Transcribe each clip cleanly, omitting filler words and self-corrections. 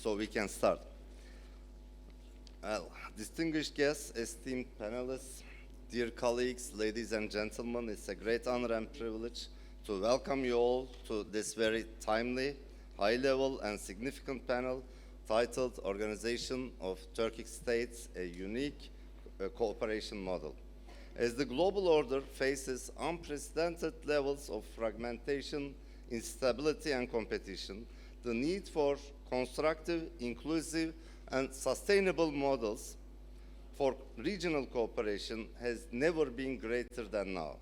so we can start. Well, distinguished guests, esteemed panelists, dear colleagues, ladies and gentlemen, it's a great honor and privilege to welcome you all to this very timely, high-level and significant panel titled Organization of Turkic States, a Unique Cooperation Model. As the global order faces unprecedented levels of fragmentation, instability and competition, the need for constructive, inclusive and sustainable models for regional cooperation has never been greater than now.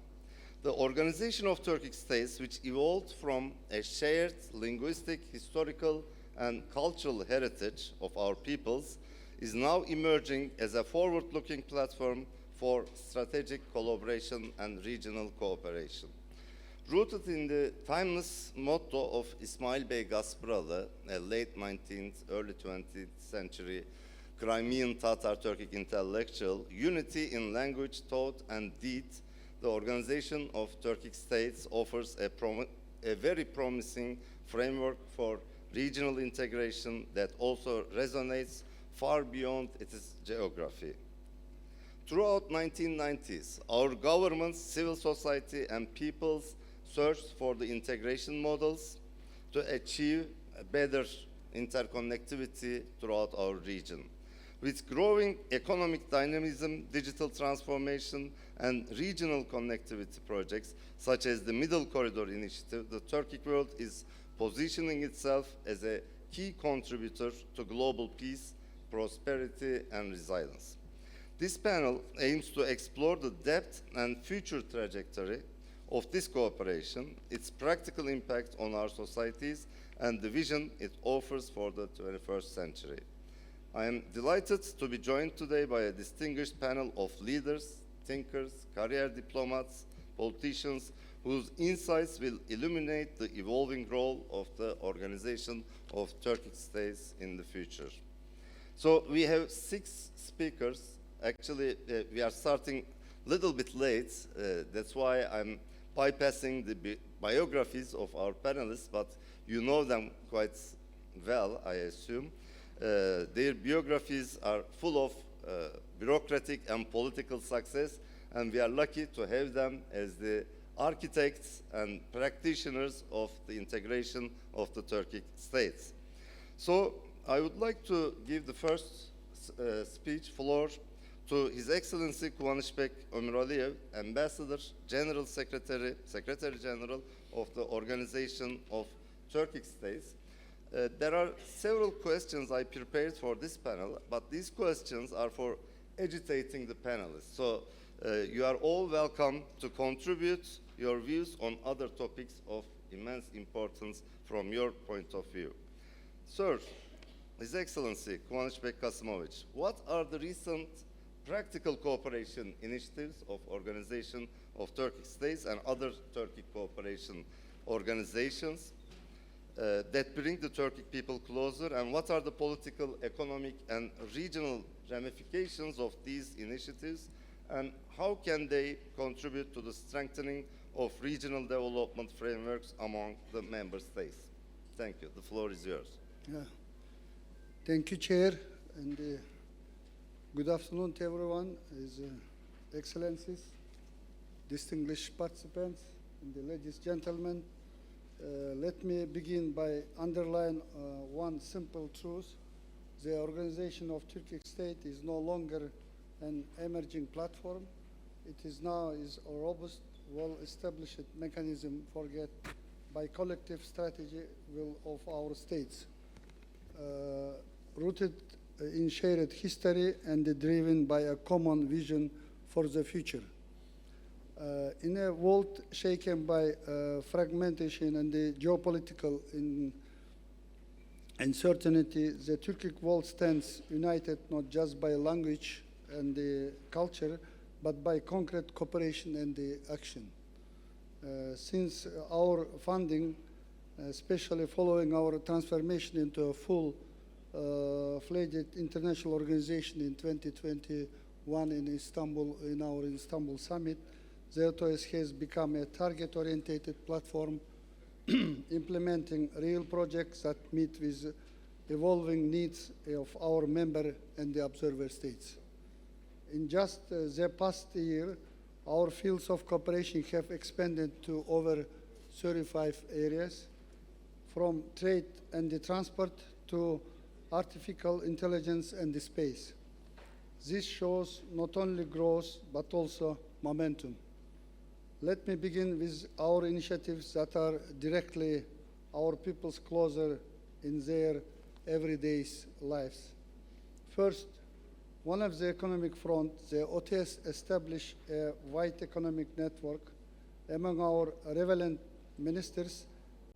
The Organization of Turkic States, which evolved from a shared linguistic, historical, and cultural heritage of our peoples, is now emerging as a forward-looking platform for strategic collaboration and regional cooperation. Rooted in the timeless motto of İsmail Bey Gasparalı, a late 19th, early 20th century Crimean Tatar Turkic intellectual, unity in language, thought, and deed, the Organization of Turkic States offers a very promising framework for regional integration that also resonates far beyond its geography. Throughout 1990s, our governments, civil society, and peoples searched for the integration models to achieve a better interconnectivity throughout our region. With growing economic dynamism, digital transformation, and regional connectivity projects, such as the Middle Corridor Initiative, the Turkic world is positioning itself as a key contributor to global peace, prosperity, and resilience. This panel aims to explore the depth and future trajectory of this cooperation, its practical impact on our societies, and the vision it offers for the 21st century. I am delighted to be joined today by a distinguished panel of leaders, thinkers, career diplomats, politicians, whose insights will illuminate the evolving role of the Organization of Turkic States in the future. So we have 6 speakers. Actually, we are starting a little bit late. That's why I'm bypassing the biographies of our panelists, but you know them quite well, I assume. Their biographies are full of bureaucratic and political success, and we are lucky to have them as the architects and practitioners of the integration of the Turkic states. So I would like to give the first speech floor to His Excellency Kuvanışbek Ömüraliyev, Ambassador, General Secretary, Secretary General of the Organization of Turkic States. There are several questions I prepared for this panel, but these questions are for agitating the panelists. So you are all welcome to contribute your views on other topics of immense importance from your point of view. Sir, His Excellency Kuvanışbek Kasımovic, what are the recent practical cooperation initiatives of Organization of Turkic States and other Turkic cooperation organizations that bring the Turkic people closer, and what are the political, economic, and regional ramifications of these initiatives, and how can they contribute to the strengthening of regional development frameworks among the member states? Thank you. The floor is yours. Yeah. Thank you, Chair, and good afternoon to everyone, His Excellencies, distinguished participants, and the ladies and gentlemen. Let me begin by underlining one simple truth. The Organization of Turkic State is no longer an emerging platform. It is now a robust, well-established mechanism forged by collective strategy will of our states, rooted in shared history and driven by a common vision for the future. In a world shaken by fragmentation and the geopolitical uncertainty, the Turkic world stands united not just by language and the culture, but by concrete cooperation and the action. Since our founding, especially following our transformation into a full-fledged international organization in 2021 in Istanbul, in our Istanbul summit, ZEOTOS has become a target-oriented platform implementing real projects that meet with evolving needs of our member and the observer states. In just the past year, our fields of cooperation have expanded to over 35 areas, from trade and the transport to artificial intelligence and the space. This shows not only growth, but also momentum. Let me begin with our initiatives that are directly our people's closer in their everyday lives. First, one of the economic front, the OTS established a wide economic network among our relevant ministers,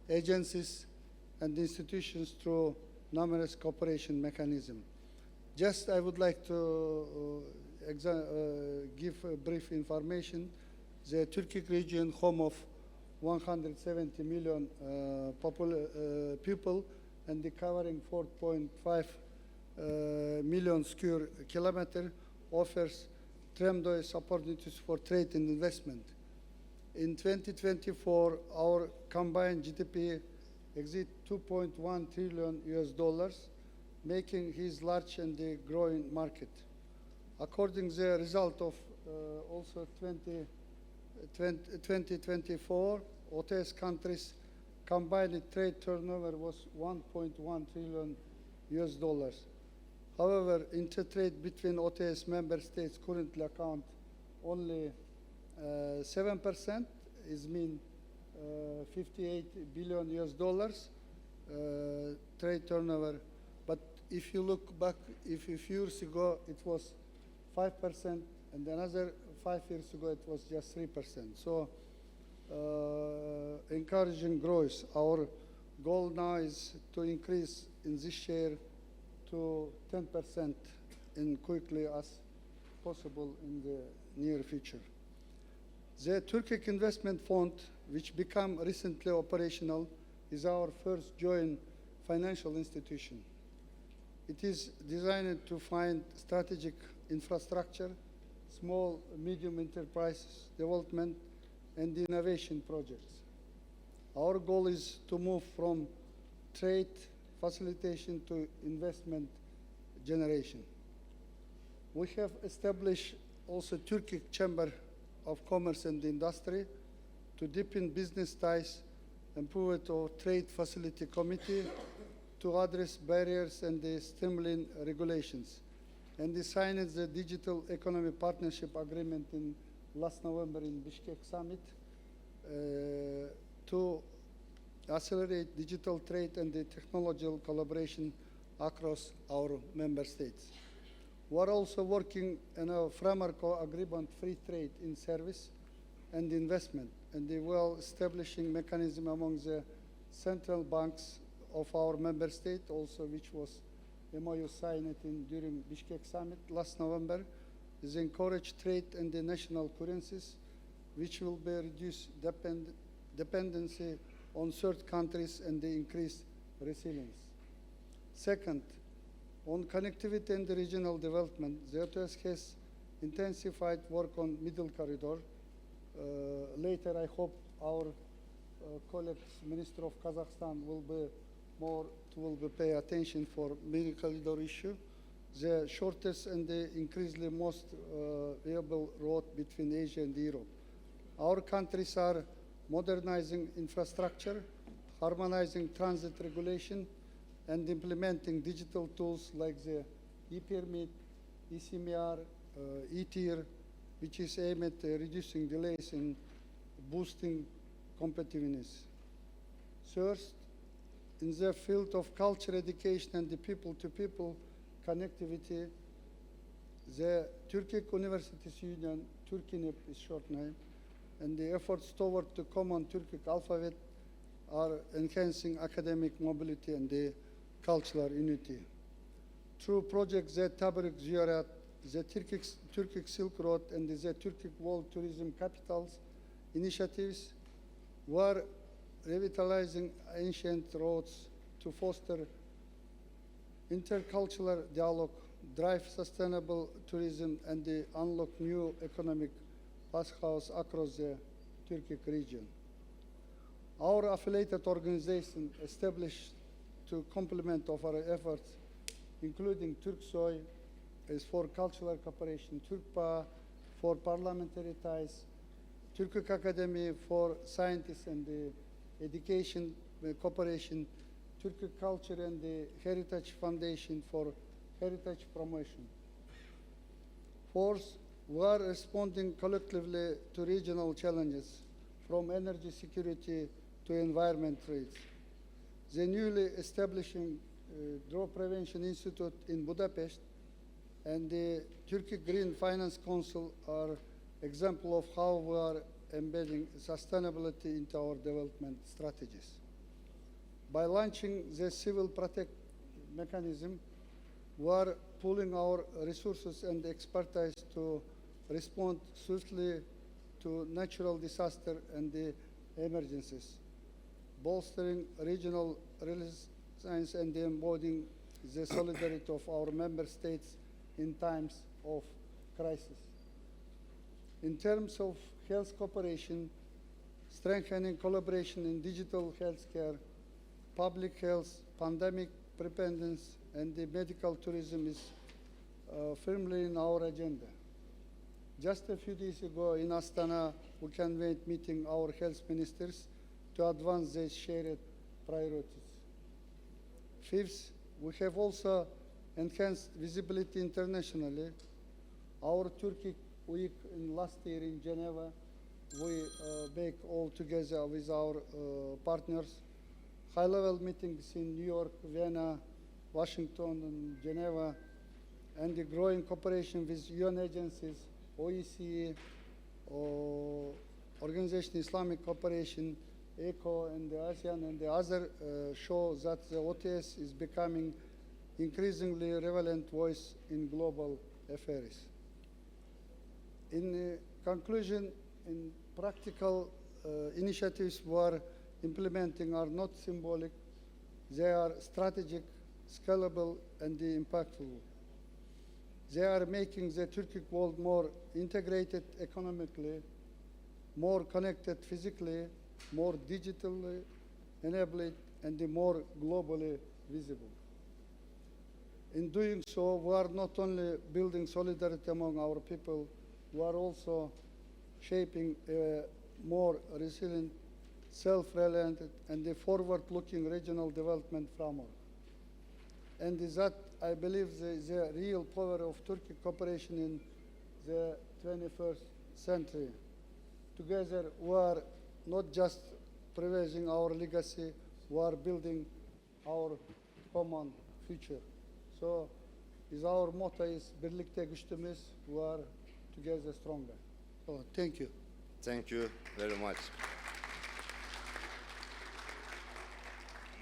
agencies, and institutions through numerous cooperation mechanisms. Just I would like to give a brief information. The Turkic region, home of 170 million people, and the covering 4.5 million square kilometers, offers tremendous opportunities for trade and investment. In 2024, our combined GDP exceed 2.1 trillion US dollars, making his large and growing market. According to the result of also 2024, OTS countries combined trade turnover was 1.1 trillion US dollars. However, intertrade between OTS member states currently account only 7%, is mean 58 billion US dollars trade turnover. But if you look back, if a few years ago it was 5%, and another 5 years ago it was just 3%. So encouraging growth. Our goal now is to increase in this share to 10% in quickly as possible in the near future. The Turkic Investment Fund, which became recently operational, is our first joint financial institution. It is designed to find strategic infrastructure, small, medium enterprises development, and innovation projects. Our goal is to move from trade facilitation to investment generation. We have established also Turkic Chamber of Commerce and Industry to deepen business ties, improve our trade facility committee to address barriers and streamline regulations, and they signed the Digital Economy Partnership Agreement in last November in Bishkek Summit to accelerate digital trade and the technological collaboration across our member states. We're also working in a framework agreement free trade in service and investment, and the well-establishing mechanism among the central banks of our member state, also which was MOU signed during Bishkek Summit last November, is encourage trade in the national currencies, which will be reduce dependency on third countries and the increased resilience. Second, on connectivity and the regional development, the OTS has intensified work on middle corridor. Later, I hope our colleagues, Minister of Kazakhstan, will pay attention for middle corridor issue, the shortest and the increasingly most viable road between Asia and Europe. Our countries are modernizing infrastructure, harmonizing transit regulation, and implementing digital tools like the e-permit, e-CMR, e-tier, which is aimed at reducing delays and boosting competitiveness. Third, in the field of culture education and the people-to-people connectivity, the Turkic Universities Union, Turkinep is short name, and the efforts toward the common Turkic alphabet are enhancing academic mobility and the cultural unity. Through projects the Tabaruk Ziyarat, the Turkic Silk Road, and the Turkic World Tourism Capitals initiatives were revitalizing ancient roads to foster intercultural dialogue, drive sustainable tourism, and unlock new economic pathways across the Turkic region. Our affiliated organization established to complement of our efforts, including Turksoy is for cultural cooperation, Turkpa for parliamentary ties, Turkic Academy for scientists and education cooperation, Turkic Culture and the Heritage Foundation for heritage promotion. Fourth, we are responding collectively to regional challenges, from energy security to environment threats. The newly establishing Drought Prevention Institute in Budapest and the Turkic Green Finance Council are example of how we are embedding sustainability into our development strategies. By launching the civil protect mechanism, we are pooling our resources and expertise to respond swiftly to natural disaster and the emergencies, bolstering regional resilience and embodying the solidarity of our member states in times of crisis. In terms of health cooperation, strengthening collaboration in digital healthcare, public health, pandemic preparedness, and the medical tourism is firmly in our agenda. Just a few days ago in Astana, we convened meeting our health ministers to advance these shared priorities. Fifth, we have also enhanced visibility internationally. Our Turkic Week in last year in Geneva, we make all together with our partners, high-level meetings in New York, Vienna, Washington, and Geneva, and the growing cooperation with UN agencies, OECD, Organization Islamic Cooperation, ECO, and the ASEAN, and the other show that the OTS is becoming increasingly relevant voice in global affairs. In conclusion, in practical initiatives we are implementing are not symbolic, they are strategic, scalable, and impactful. They are making the Turkic world more integrated economically, more connected physically, more digitally enabled, and more globally visible. In doing so, we are not only building solidarity among our people, we are also shaping a more resilient, self-reliant, and a forward-looking regional development framework. And that, I believe, the real power of Turkic cooperation in the 21st century. Together, we are not just preserving our legacy, we are building our common future. So, our motto is "Birlikte güçlüyüz," we are together stronger. So, thank you. Thank you very much.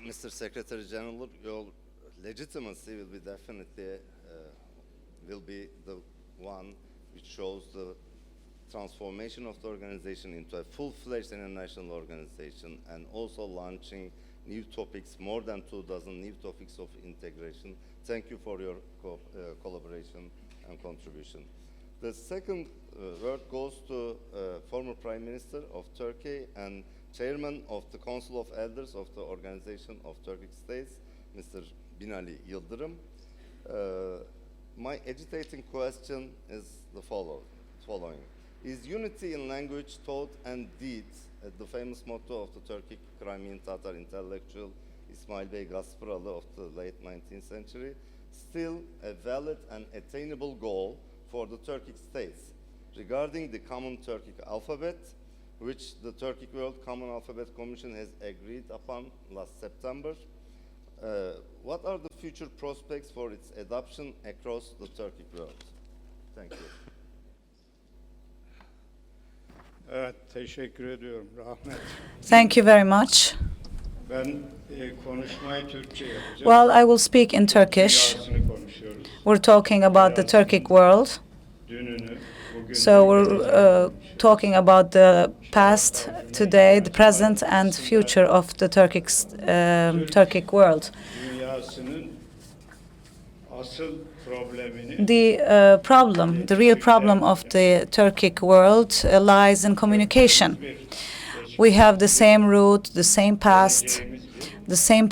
Mr. Secretary General, your legitimacy will be definitely will be the one which shows the transformation of the organization into a full-fledged international organization, and also launching new topics, more than 24 new topics of integration. Thank you for your collaboration and contribution. The second word goes to former Prime Minister of Turkey and Chairman of the Council of Elders of the Organization of Turkic States, Mr. Binali Yıldırım. My agitating question is the following. Is unity in language, thought, and deeds, the famous motto of the Turkic Crimean Tatar intellectual İsmail Bey Gaspıralı of the late 19th century, still a valid and attainable goal for the Turkic states regarding the common Turkic alphabet, which the Turkic World Common Alphabet Commission has agreed upon last September? What are the future prospects for its adoption across the Turkic world? Thank you. Evet, teşekkür ediyorum. Rahmet. Thank you very much. Ben konuşmayı Türkçe yapacağım. Well, I will speak in Turkish. Dünyasını konuşuyoruz. We're talking about the Turkic world. Dününü, bugünü. So we're talking about the past, today, the present, and future of the Turkic world. Dünyasının asıl problemini The real problem of the Turkic world lies in communication. We have the same root, the same past, the same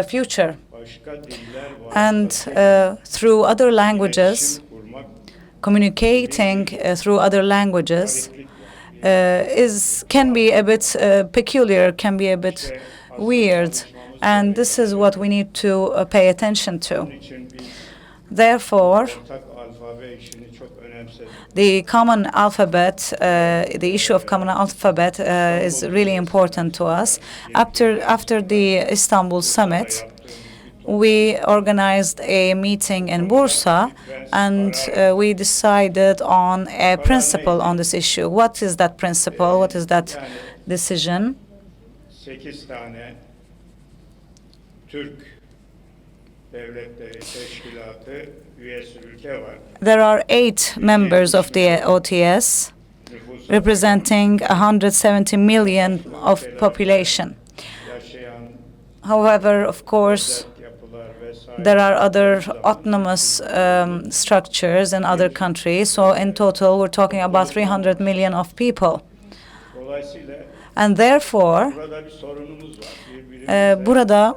future. başka diller And vasıtasıyla through other languages, iletişim kurmak communicating through other languages gariplik var. can be a bit peculiar, can be a bit İşte asıl weird, çalışmamız and this is what we need to pay attention to. Onun için biz Therefore, ortak alfabe işini çok önemsedik. the common alphabet, the issue of common alphabet is really important to us. After the Istanbul summit, we organized a meeting in Bursa, and we decided on a principle on this issue. What is that principle? What is that decision? 8 tane Türk devletleri teşkilatı üyesi ülke var. There are 8 members of the OTS, Nüfusu representing 170 million of population. yaşayan However, of course, devlet yapılar vesaire. there are other autonomous structures in other countries. So in total, we're talking about 300 million of people. Dolayısıyla And therefore, burada bir sorunumuz var. Birbirimizle burada,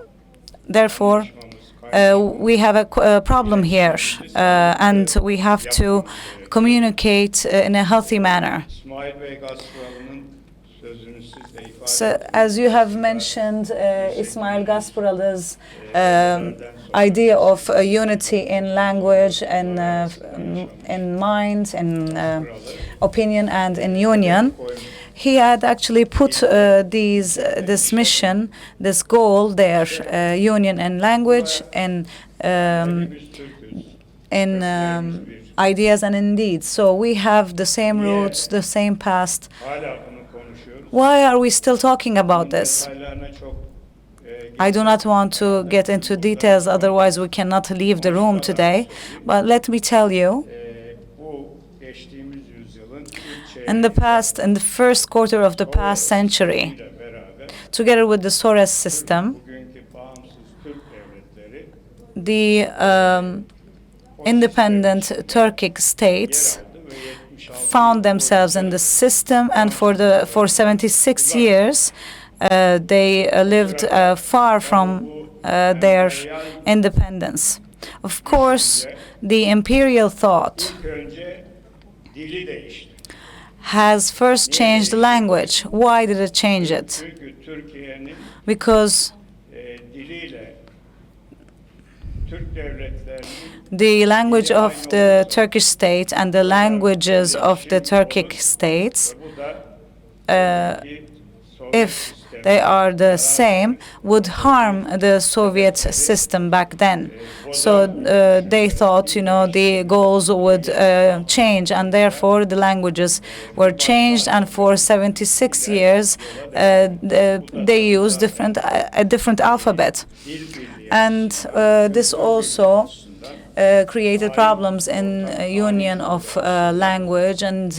therefore, we have a problem here, and we have to communicate in a healthy manner. İsmail Bey Gasparalı'nın sözünü siz de ifade So, as you have mentioned, Ismail Gasparalı's idea of unity in language and in mind, in opinion, and in union, he had actually put this mission, this goal there, union in language, and in ideas and in deeds. So we have the same roots, the same past. hala bunu konuşuyoruz. Why are we still talking about this? Detaylarına çok I do not want to get into details, otherwise we cannot leave the room today. But let me tell you, bu geçtiğimiz yüzyılın ilk in the past, in the first quarter of the past century, çeyreğiyle beraber together with the Soros system, bugünkü bağımsız Türk devletleri the independent Turkic states aldı ve 76 found themselves in the system, and for 76 years they lived far from their independence. Of course, the imperial thought ilk önce dili değişti. has first changed the language. Why did it change it? Çünkü Türkiye'nin Because diliyle Türk devletlerinin the language of the Turkish state and the languages of the Turkic states, bu da bir Sovyet if sistemi they are the same, would harm the Soviet system back then. So they thought, the goals would change, and therefore the languages were changed. And for 76 years, they used a different alphabet, dil birliği and this also created problems in union of language and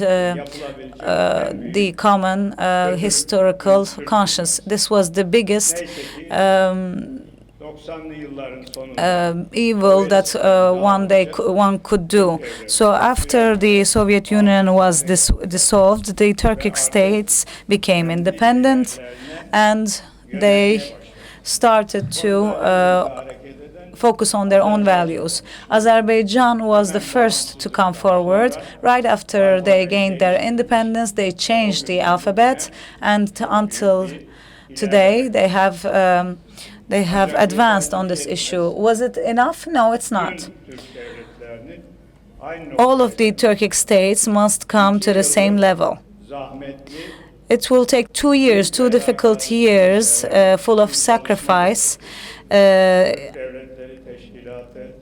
the common historical conscience. This was the biggest 90'lı yılların sonunda evil that one could do. So after the Soviet Union was dissolved, the Turkic states became independent, and they started to hareket eden focus on their own values. Azerbaijan was the first to come forward. Right after they gained their independence, they changed the alphabet, and until today they have advanced on this issue. Was it enough? No, it's not. Türk devletlerinin aynı All of the Turkic states must come to the same level. zahmetli It will take 2 years, 2 difficult years, full of sacrifice, devletleri teşkilatı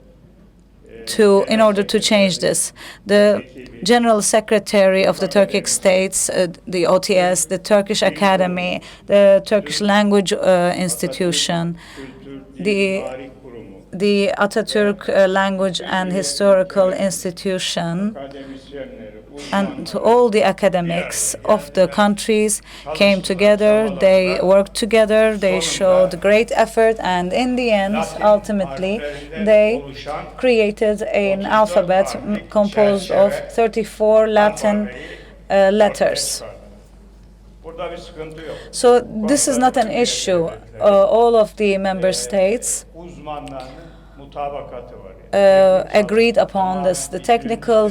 in order to change this. The General Secretary of the Turkic states, the OTS, the Turkish Academy, the Turkish Language Institution, Kültür the Dil Tarih Kurumu the Atatürk Language and Historical Institution, akademisyenleri and all the academics of the countries came together. They worked together. They showed great effort, and in the end, ultimately, they created an alphabet composed of 34 Latin letters. Bu Burada bir sıkıntı yok. So this is not an issue. All of the member states Uzmanların mutabakatı var. agreed upon this. The technical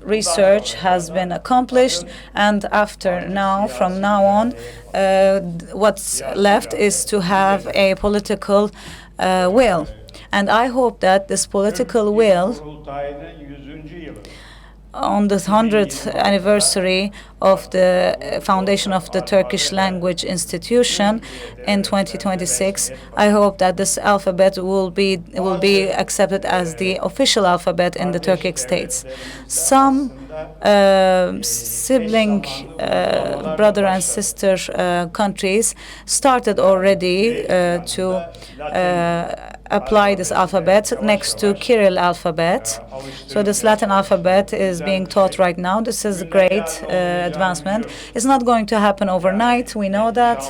research has been accomplished, and after now, from now on, what's left is to have a political will. And I hope that this political will, Kurultayının 100. yılı. on the 100th anniversary of the foundation of the Turkish Language Institution in 2026, I hope that this alphabet will be accepted as the official alphabet in the Turkic states. Some sibling brother and sister countries started already to apply this alphabet next to Kirill alphabet. So this Latin alphabet is being taught right now. This is a great advancement. It's not going to happen overnight, we know that.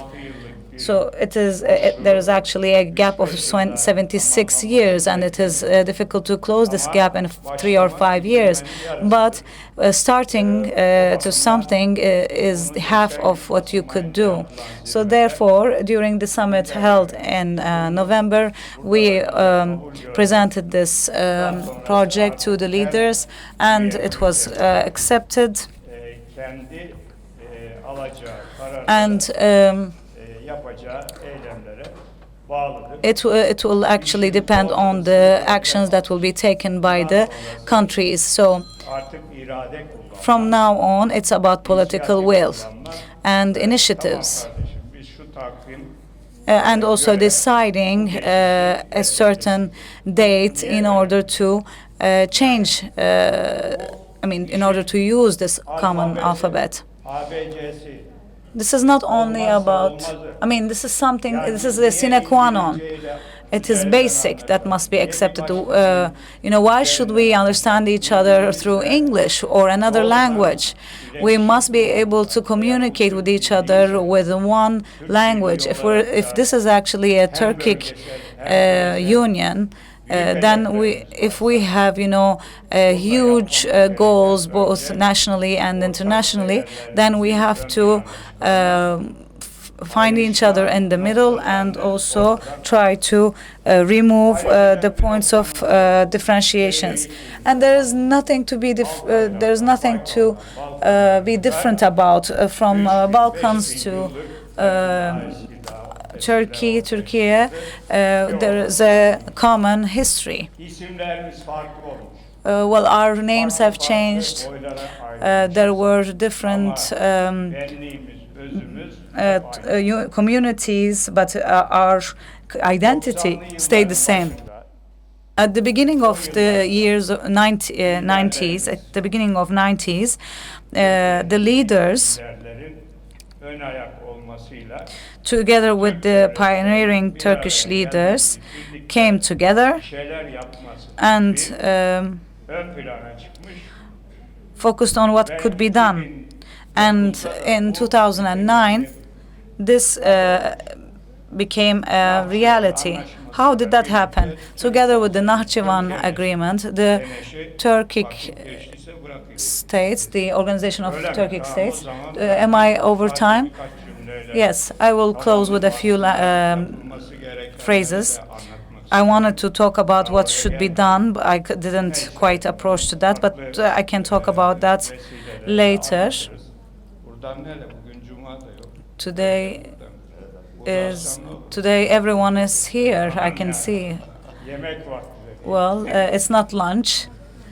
So it is. There is actually a gap of 76 years, and it is difficult to close this gap in 3 or 5 years. But starting to something is half of what you could do. So therefore, during the summit held in November, we presented this project to the leaders, and it was accepted. Kendi alacağı kararları And yapacağı eylemlere bağlıdır. it will actually depend on the actions that will be taken by the countries. So Artık irade kullanmak. from now on, it's about political will and initiatives, Kardeşim, biz şu takvim and also deciding a certain date in order to change. In order to use this common alphabet. ABC'si This is not only about. This is something. This is the sine qua non. It is basic that must be accepted. Why should we understand each other through English or another language? We must be able to communicate with each other with one language. If this is actually a Turkic union, then if we have huge goals both nationally and internationally, then we have to find each other in the middle and also try to remove the points of differentiations. And there is nothing to be be different about from Balkans to Turkey. There is a common history. isimlerimiz farklı olmuş. Well, our names have changed. Boylara ayrı. There were different Benliğimiz, özümüz communities, but our identity stayed the same. At the beginning of the years 90s, the leaders, liderlerin ön ayak olmasıyla together with the pioneering Turkish leaders, came together şeyler yapması and ön plana çıkmış. focused on what could be done. And in 2009, this became a reality. How did that happen? Together with the Nahchivan Agreement, the Turkic Geçtiyse bırakayım. states, the Organization of Öyle mi? Turkic Tamam, States. o zaman Am I over time? birkaç cümleyle Yes, I will close with a few yapılması gerekenleri phrases. de anlatmak I wanted to talk about what should be done, but I didn't quite approach to that, but I can talk about that vesileyle later. anlatırız. Buradan nerede? Bugün cuma da yok. Today everyone is here, I can see. Yemek vakti. Well, it's not lunch.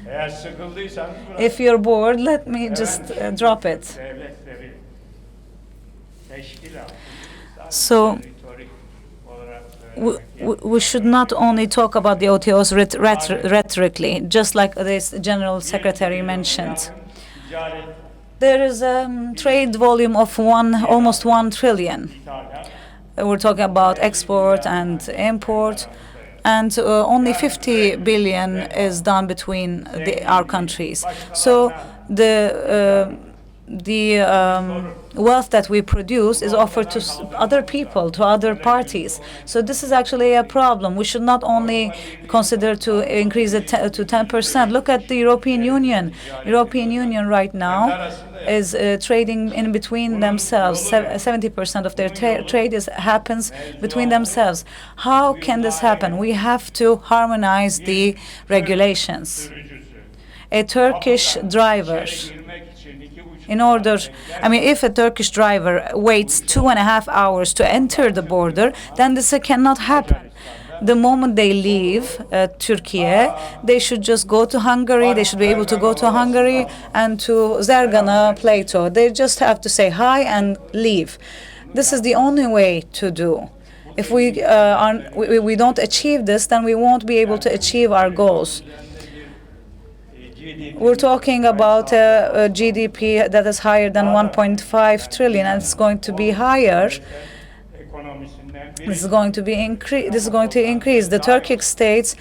Eğer sıkıldıysanız bırakın. If you're bored, let me just drop it. Devletleri teşkilatı So retorik olarak we should not only talk about the OTOs rhetorically, just like this General Secretary mentioned. ticaret, There is a trade volume of almost 1 trillion. ithalat, We're talking about export and import, and only 50 billion is done between our countries. So the wealth that we produce is offered to other people, to other parties. So this is actually a problem. We should not only consider to increase it to 10%. Look at the European Union. European Union right now is trading in between themselves. 70% of their trade happens between themselves. How can this happen? We have to harmonize the regulations. A Turkish driver, if a Turkish driver waits 2.5 hours to enter the border, then this cannot happen. The moment they leave Turkey, they should just go to Hungary. They should be able to go to Hungary and to Zergana Plato. They just have to say hi and leave. This is the only way to do. If we don't achieve this, then we won't be able to achieve our goals. We're talking about a GDP that is higher than 1.5 trillion, and it's going to be higher. This is going to increase. The Turkic state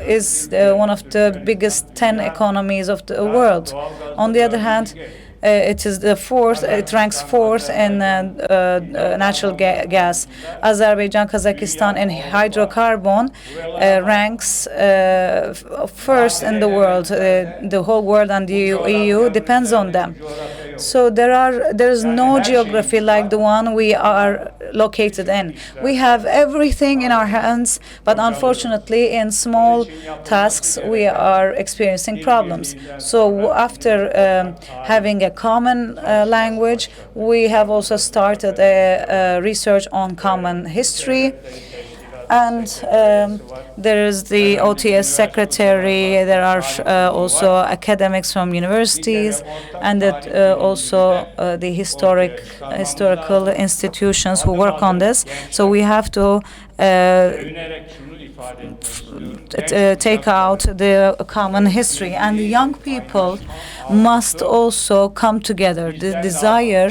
is one of the biggest 10 economies of the world. On the other hand, it is the fourth. It ranks fourth in natural gas. Azerbaijan, Kazakhstan, in hydrocarbon ranks first in the world. The whole world and the EU depends on them. So there is no geography like the one we are located in. We have everything in our hands, but unfortunately, in small tasks, we are experiencing problems. So after having a common language, we have also started a research on common history. And there is the OTS secretary. There are also academics from universities, and also the historical institutions who work on this. So we have to take out the common history, and the young people must also come together. The desire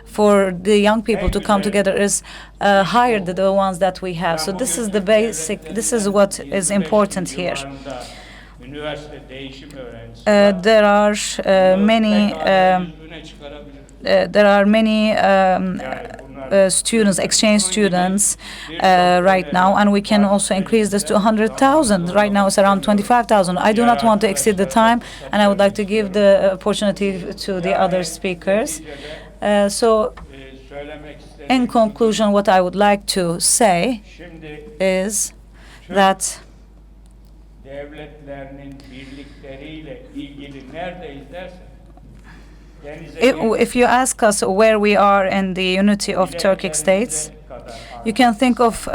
for the young people to come together is higher than the ones that we have. So this is the basic. This is what is important here. There are many students, exchange students right now, and we can also increase this to 100,000. Right now it's around 25,000. I do not want to exceed the time, and I would like to give the opportunity to the other speakers. So, in conclusion, what I would like to say is that if you ask us where we are in the unity of Turkic states, you can think of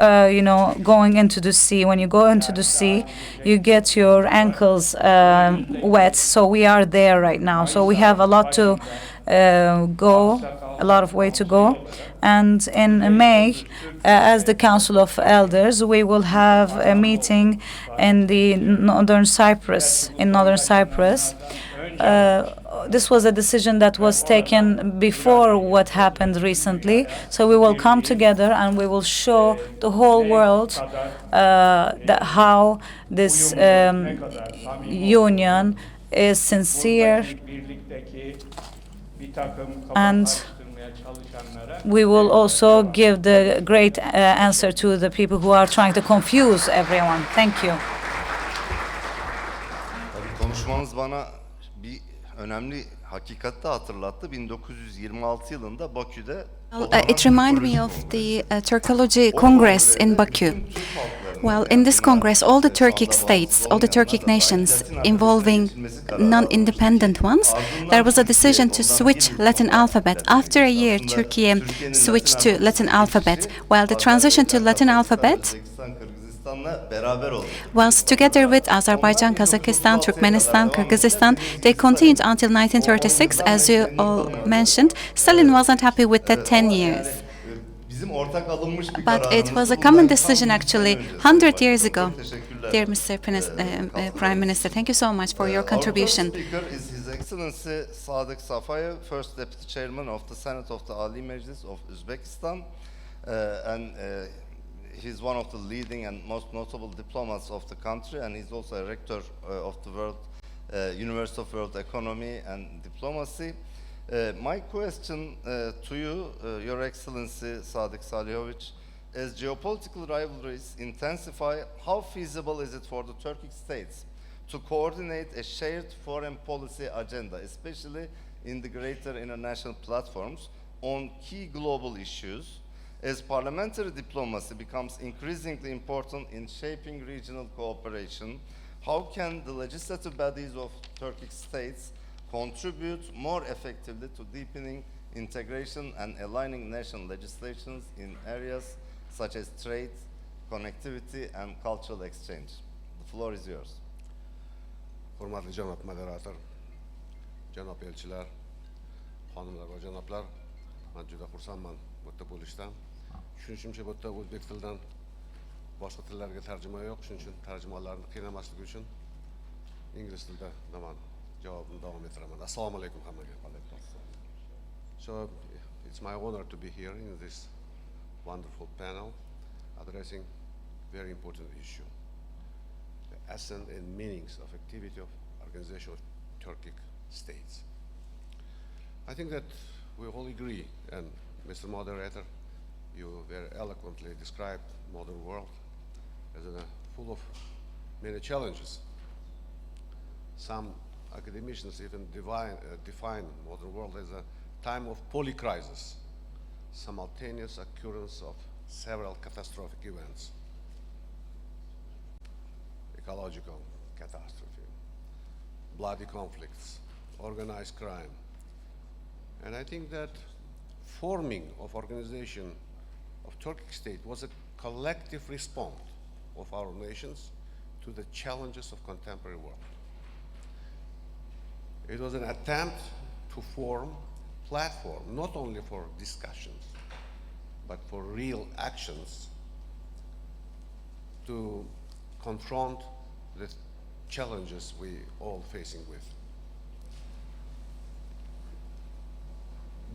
going into the sea. When you go into the sea, you get your ankles wet. So we are there right now. So we have a lot to go, a lot of way to go. And in May, as the Council of Elders, we will have a meeting in the Northern Cyprus. This was a decision that was taken before what happened recently. So we will come together and we will show the whole world how this union is sincere, and we will also give the great answer to the people who are trying to confuse everyone. Thank you. Konuşmanız bana bir önemli hakikati de hatırlattı. 1926 yılında Bakü'de It reminded me of the Turkology Congress in Baku. Well, in this Congress, all the Turkic states, all the Turkic nations involving non-independent ones, there was a decision to switch Latin alphabet. After a year, Turkey switched to Latin alphabet. While the transition to Latin alphabet was together with Azerbaijan, Kazakhstan, Turkmenistan, Kyrgyzstan, they continued until 1936, as you all mentioned. Stalin wasn't happy with that 10 years. But it was a common decision, actually, 100 years ago. Dear Mr. Prime Minister, thank you so much for your contribution. Speaker is His Excellency Sadık Safayev, First Deputy Chairman of the Senate of the Ali Meclis of Uzbekistan, and he's one of the leading and most notable diplomats of the country, and he's also a rector of the World University of World Economy and Diplomacy. My question to you, Your Excellency Sadık Salihovic, as geopolitical rivalries intensify, how feasible is it for the Turkic states to coordinate a shared foreign policy agenda, especially in the greater international platforms, on key global issues, as parliamentary diplomacy becomes increasingly important in shaping regional cooperation? How can the legislative bodies of Turkic states contribute more effectively to deepening integration and aligning national legislations in areas such as trade, connectivity, and cultural exchange? The floor is yours. Hurmatli janob moderator, janob elchilar, xonimlar va janoblar, men juda xursandman bu yerda bo'lishdan. Tushunishimcha bu yerda o'zbek tilidan boshqa tillarga tarjima yo'q, shuning uchun tarjimonlarni qiynamaslik uchun ingliz tilida javobimni davom ettiraman. Assalomu alaykum hammaga. So it's my honor to be here in this wonderful panel addressing very important issue. The essence and meanings of activity of Organization of Turkic States. I think that we all agree, and Mr. Moderator, you very eloquently described modern world as full of many challenges. Some academicians even define modern world as a time of polycrisis, simultaneous occurrence of several catastrophic events. Ecological catastrophe, bloody conflicts, organized crime. And I think that forming of organization of Turkic state was a collective response of our nations to the challenges of contemporary world. It was an attempt to form platform not only for discussions, but for real actions to confront the challenges we all facing with.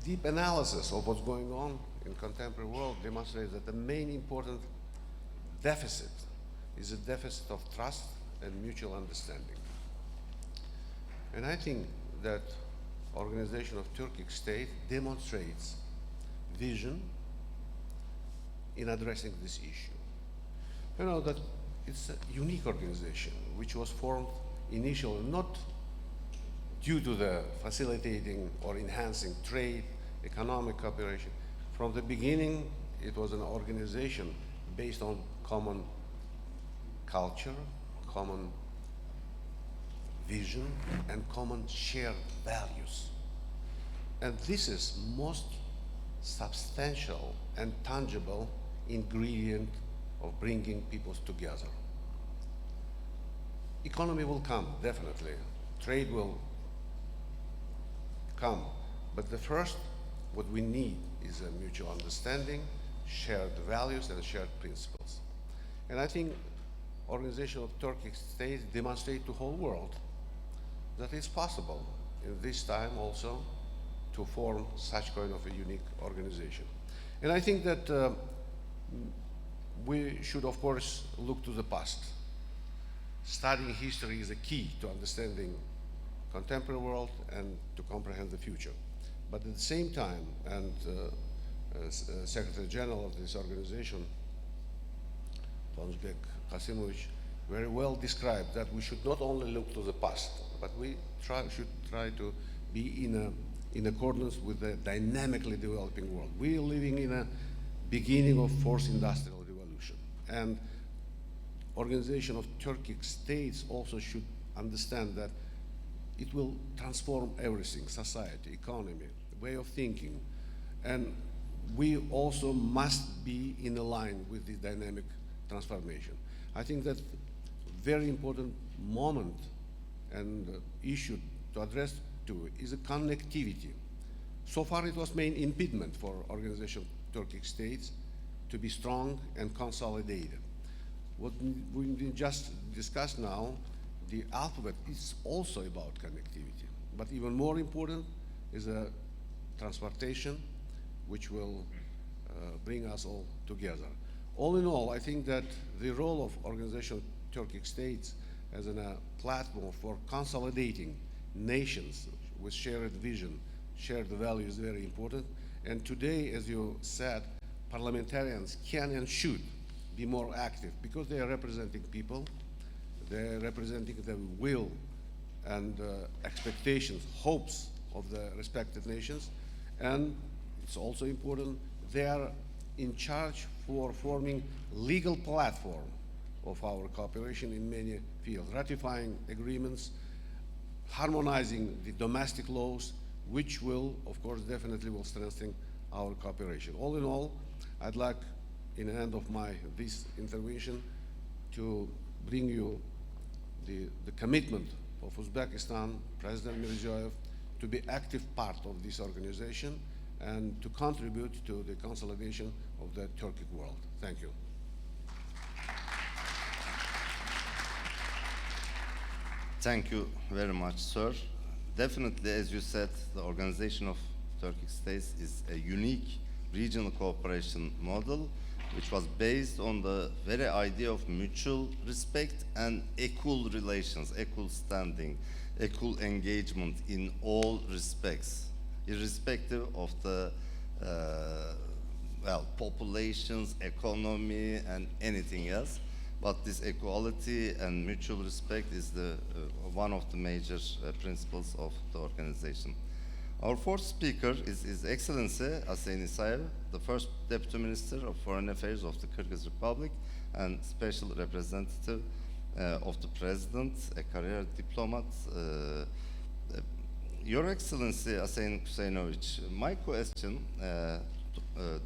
Deep analysis of what's going on in contemporary world demonstrates that the main important deficit is a deficit of trust and mutual understanding. And I think that Organization of Turkic State demonstrates vision in addressing this issue. You know that it's a unique organization which was formed initially not due to the facilitating or enhancing trade, economic cooperation. From the beginning, it was an organization based on common culture, common vision, and common shared values. And this is most substantial and tangible ingredient of bringing peoples together. Economy will come, definitely. Trade will come. But the first, what we need is a mutual understanding, shared values, and shared principles. And I think Organization of Turkic States demonstrate to the whole world that it's possible in this time also to form such kind of a unique organization. And I think that we should, of course, look to the past. Studying history is a key to understanding contemporary world and to comprehend the future. But at the same time, and Secretary General of this organization, Tonzbek Kasimovic, very well described that we should not only look to the past, but we should try to be in accordance with the dynamically developing world. We are living in a beginning of fourth industrial revolution, and Organization of Turkic States also should understand that it will transform everything, society, economy, way of thinking, and we also must be in line with this dynamic transformation. I think that very important moment and issue to address to is a connectivity. So far it was main impediment for Organization of Turkic States to be strong and consolidated. What we just discussed now, the alphabet is also about connectivity, but even more important is a transportation which will bring us all together. All in all, I think that the role of Organization of Turkic States as a platform for consolidating nations with shared vision, shared values, very important. And today, as you said, parliamentarians can and should be more active because they are representing people, they are representing the will and expectations, hopes of the respective nations, and it's also important they are in charge for forming legal platform of our cooperation in many fields, ratifying agreements, harmonizing the domestic laws, which will, of course, definitely will strengthen our cooperation. All in all, I'd like, in the end of this intervention, to bring you the commitment of Uzbekistan, President Mirziyoyev, to be active part of this organization and to contribute to the consolidation of the Turkic world. Thank you. Thank you very much, sir. Definitely, as you said, the organization of Turkic states is a unique regional cooperation model which was based on the very idea of mutual respect and equal relations, equal standing, equal engagement in all respects, irrespective of the populations, economy, and anything else. But this equality and mutual respect is one of the major principles of the organization. Our fourth speaker is His Excellency Aseyn Isayev, the first Deputy Minister of Foreign Affairs of the Kyrgyz Republic and Special Representative of the President, a career diplomat. Your Excellency Aseyn Hüseynovich, my question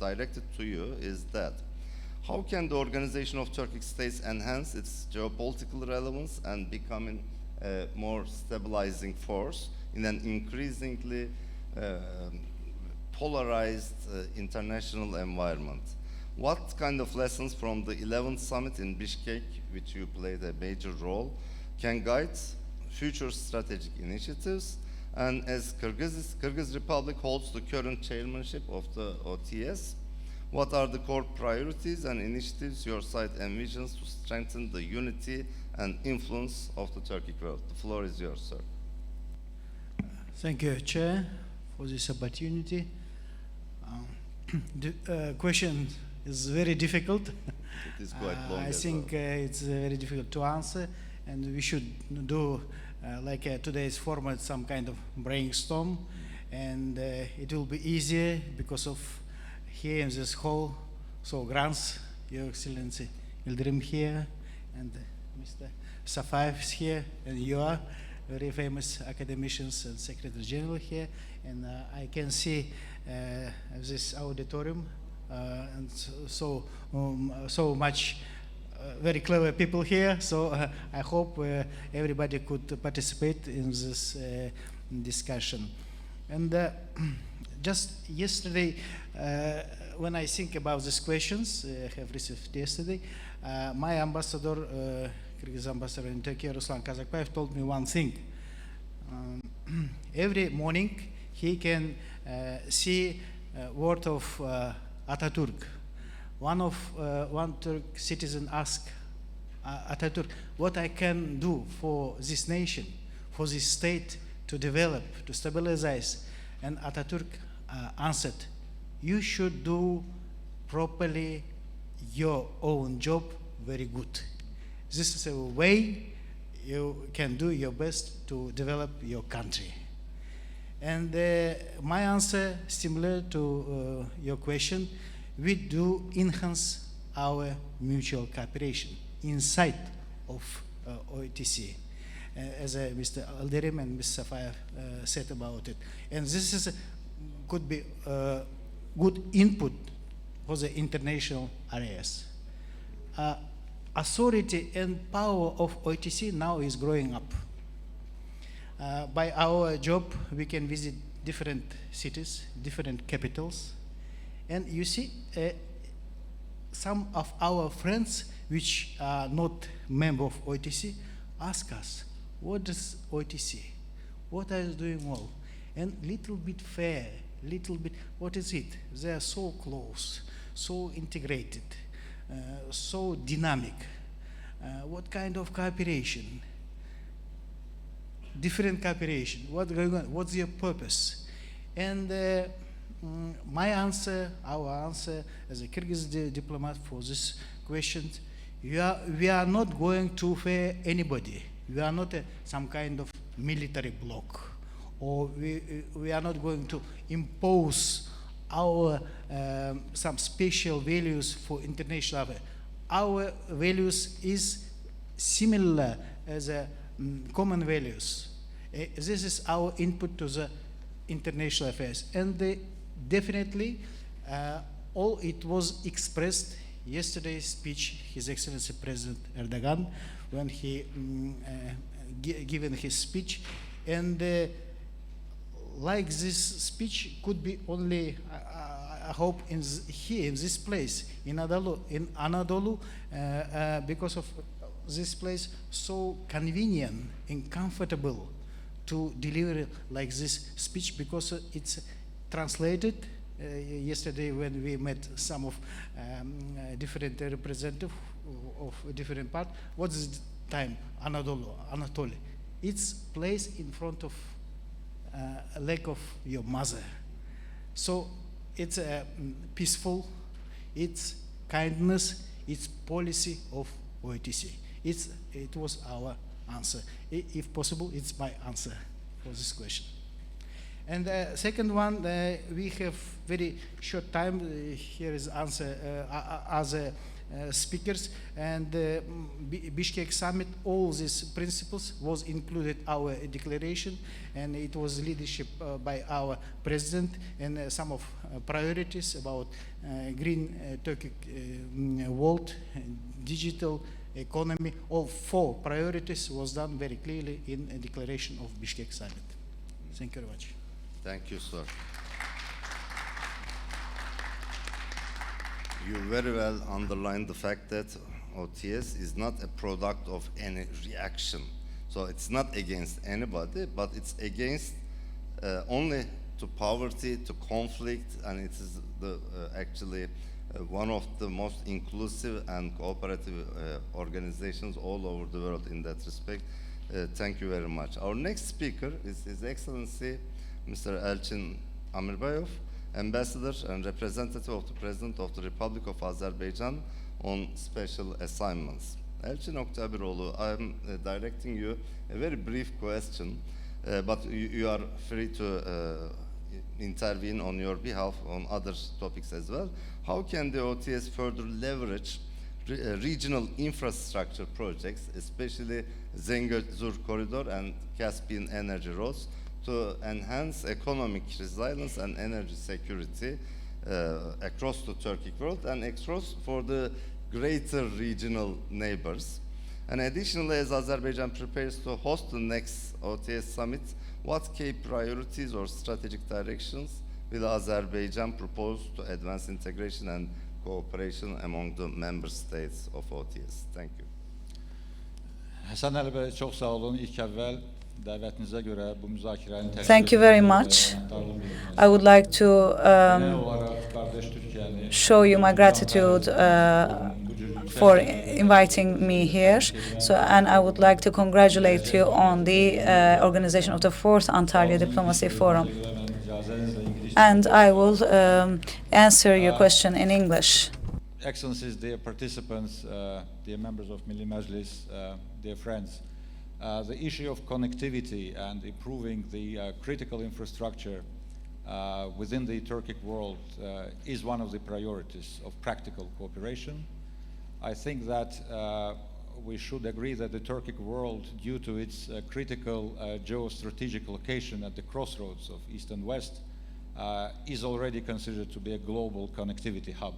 directed to you is that how can the organization of Turkic states enhance its geopolitical relevance and becoming a more stabilizing force in an increasingly polarized international environment? What kind of lessons from the 11th summit in Bishkek, which you played a major role, can guide future strategic initiatives? And as Kyrgyz Republic holds the current chairmanship of the OTS, what are the core priorities and initiatives your side envisions to strengthen the unity and influence of the Turkic world? The floor is yours, sir. Thank you, Chair, for this opportunity. The question is very difficult. It is quite long. I as think well. it's very difficult to answer, and we should do, like today's format, some kind of brainstorm, and it will be easier because of here in this hall, so grants, Your Excellency Yildirim here, and Mr. Safayev is here, and you are very famous academicians and Secretary General here, and I can see this auditorium and so much very clever people here. So I hope everybody could participate in this discussion. And just yesterday, when I think about these questions I have received yesterday, my ambassador, Kyrgyz ambassador in Turkey, Ruslan Kazakbayev, told me one thing. Every morning he can see word of Atatürk. One Turk citizen asked Atatürk, what I can do for this nation, for this state to develop, to stabilize. And Atatürk answered, you should do properly your own job very good. This is a way you can do your best to develop your country. And my answer, similar to your question, we do enhance our mutual cooperation inside of OTC, as Mr. Alderim and Mr. Safayev said about it. And this could be good input for the international areas. Authority and power of OTC now is growing up. By our job, we can visit different cities, different capitals, and you see some of our friends which are not member of OTC ask us, what is OTC? What are you doing well? And little bit fair, little bit, what is it? They are so close, so integrated, so dynamic. What kind of cooperation? different cooperation. What's going on? What's your purpose? And my answer, our answer as a Kyrgyz diplomat for this question, we are not going to fear anybody. We are not some kind of military bloc, or we are not going to impose our some special values for international affairs. Our values is similar as common values. This is our input to the international affairs, and definitely all it was expressed yesterday's speech, His Excellency President Erdogan, when he given his speech, and like this speech could be only, I hope, here in this place, in Anadolu, because of this place so convenient and comfortable to deliver like this speech, because it's translated. Yesterday when we met some of different representatives of different parts, what is the time? Anatoly. It's placed in front of a leg of your mother. So it's peaceful, it's kindness, it's policy of OITC. It was our answer. If possible, it's my answer for this question. And the second one, we have very short time. Here is answer as speakers. And Bishkek summit, all these principles was included our declaration, and it was leadership by our president, and some of priorities about green Turkic world, digital economy. All 4 priorities was done very clearly in a declaration of Bishkek summit. Thank you very much. Thank you, sir. You very well underlined the fact that OTS is not a product of any reaction. So it's not against anybody, but it's against only to poverty, to conflict, and it is actually one of the most inclusive and cooperative organizations all over the world in that respect. Thank you very much. Our next speaker is His Excellency Mr. Elchin Amirbayov, Ambassador and Representative of the President of the Republic of Azerbaijan on special assignments. Elchin Oktabiroğlu, I'm directing you a very brief question, but you are free to intervene on your behalf on other topics as well. How can the OTS further leverage regional infrastructure projects, especially Zengezur Corridor and Caspian energy roads, to enhance economic resilience and energy security across the Turkic world and across for the greater regional neighbors? And additionally, as Azerbaijan prepares to host the next OTS summit, what key priorities or strategic directions will Azerbaijan propose to advance integration and cooperation among the member states of OTS? Thank you. Hasan Ali Bey, çok sağ olun. İlk evvel davetinize göre bu müzakerenin Thank you very much. I would like to show you my gratitude for inviting me here. So, and I would like to congratulate you on the organization of the 4th Antalya Diplomacy Forum. And I will answer your question in English. Excellencies, dear participants, dear members of Milli Meclis, dear friends, the issue of connectivity and improving the critical infrastructure within the Turkic world is one of the priorities of practical cooperation. I think that we should agree that the Turkic world, due to its critical geostrategic location at the crossroads of East and West, is already considered to be a global connectivity hub.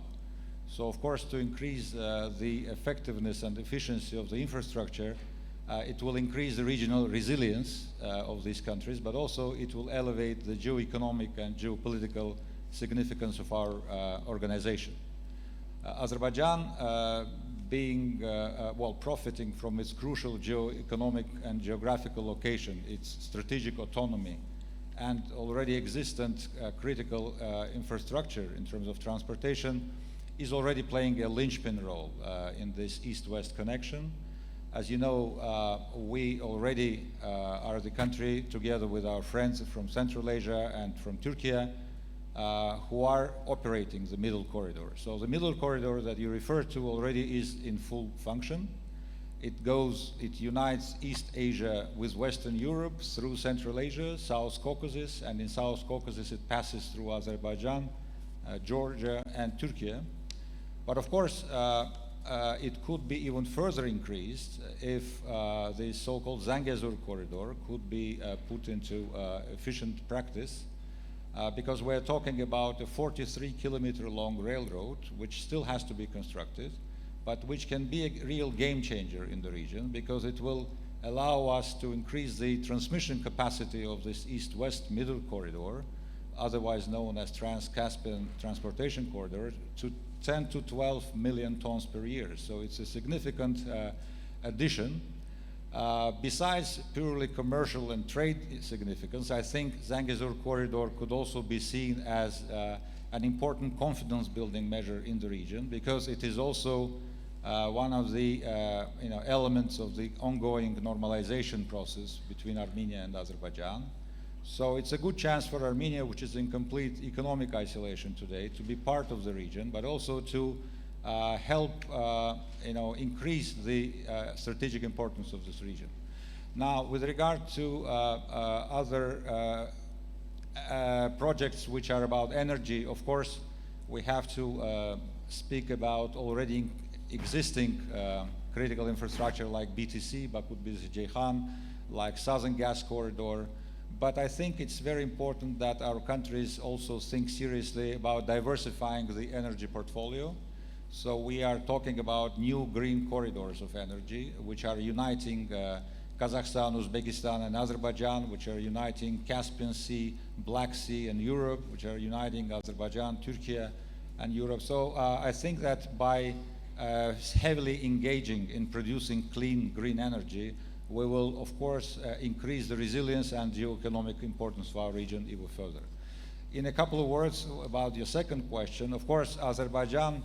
So, of course, to increase the effectiveness and efficiency of the infrastructure, it will increase the regional resilience of these countries, but also it will elevate the geo-economic and geopolitical significance of our organization. Azerbaijan, profiting from its crucial geo-economic and geographical location, its strategic autonomy, and already existent critical infrastructure in terms of transportation, is already playing a linchpin role in this East-West connection. As you know, we already are the country, together with our friends from Central Asia and from Turkey, who are operating the middle corridor. So the middle corridor that you referred to already is in full function. It unites East Asia with Western Europe through Central Asia, South Caucasus, and in South Caucasus it passes through Azerbaijan, Georgia, and Turkey. But of course, it could be even further increased if the so-called Zangezur corridor could be put into efficient practice, because we're talking about a 43-kilometer long railroad, which still has to be constructed, but which can be a real game changer in the region, because it will allow us to increase the transmission capacity of this east-west middle corridor, otherwise known as Trans-Caspian Transportation Corridor, to 10 to 12 million tons per year. So it's a significant addition. Besides purely commercial and trade significance, I think Zangezur corridor could also be seen as an important confidence-building measure in the region, because it is also one of the elements of the ongoing normalization process between Armenia and Azerbaijan. So it's a good chance for Armenia, which is in complete economic isolation today, to be part of the region, but also to help increase the strategic importance of this region. Now, with regard to other projects which are about energy, of course, we have to speak about already existing critical infrastructure like BTC, Baku-Tbilisi-Ceyhan, like Southern Gas Corridor. But I think it's very important that our countries also think seriously about diversifying the energy portfolio. So we are talking about new green corridors of energy, which are uniting Kazakhstan, Uzbekistan, and Azerbaijan, which are uniting Caspian Sea, Black Sea, and Europe, which are uniting Azerbaijan, Turkey, and Europe. So I think that by heavily engaging in producing clean green energy, we will, of course, increase the resilience and geoeconomic importance of our region even further. In a couple of words about your second question, of course, Azerbaijan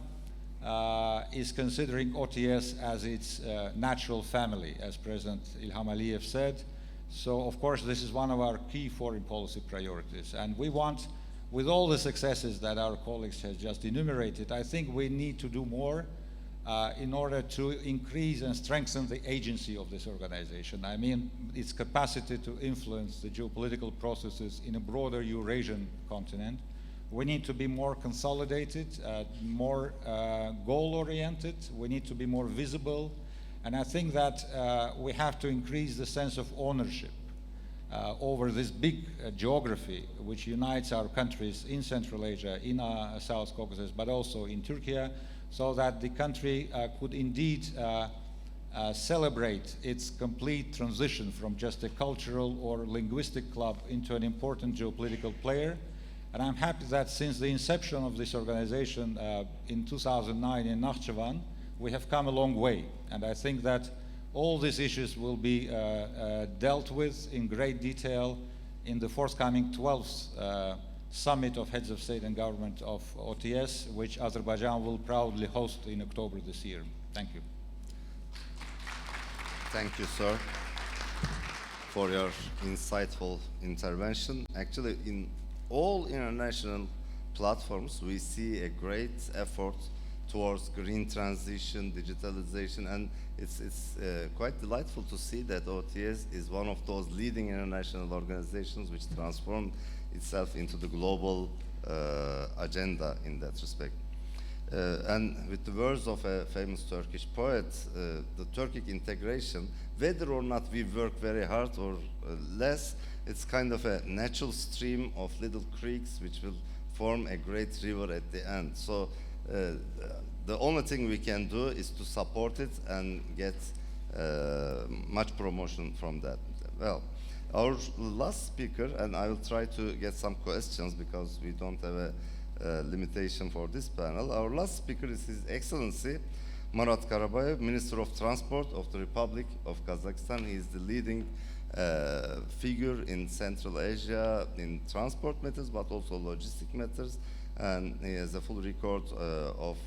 is considering OTS as its natural family, as President Ilham Aliyev said. So, of course, this is one of our key foreign policy priorities. And we want, with all the successes that our colleagues have just enumerated, I think we need to do more in order to increase and strengthen the agency of this organization. I mean, its capacity to influence the geopolitical processes in a broader Eurasian continent. We need to be more consolidated, more goal-oriented. We need to be more visible. And I think that we have to increase the sense of ownership over this big geography which unites our countries in Central Asia, in South Caucasus, but also in Turkey, so that the country could indeed celebrate its complete transition from just a cultural or linguistic club into an important geopolitical player. And I'm happy that since the inception of this organization in 2009 in Nakhchivan, we have come a long way. And I think that all these issues will be dealt with in great detail in the forthcoming 12th Summit of Heads of State and Government of OTS, which Azerbaijan will proudly host in October this year. Thank you. Thank you, sir, for your insightful intervention. Actually, in all international platforms, we see a great effort towards green transition, digitalization, and it's quite delightful to see that OTS is one of those leading international organizations which transformed itself into the global agenda in that respect. And with the words of a famous Turkish poet, the Turkic integration, whether or not we work very hard or less, it's kind of a natural stream of little creeks which will form a great river at the end. So the only thing we can do is to support it and get much promotion from that. Well, our last speaker, and I will try to get some questions because we don't have a limitation for this panel. Our last speaker is His Excellency Marat Karabayev, Minister of Transport of the Republic of Kazakhstan. He is the leading figure in Central Asia in transport matters, but also logistic matters. and he has a full record of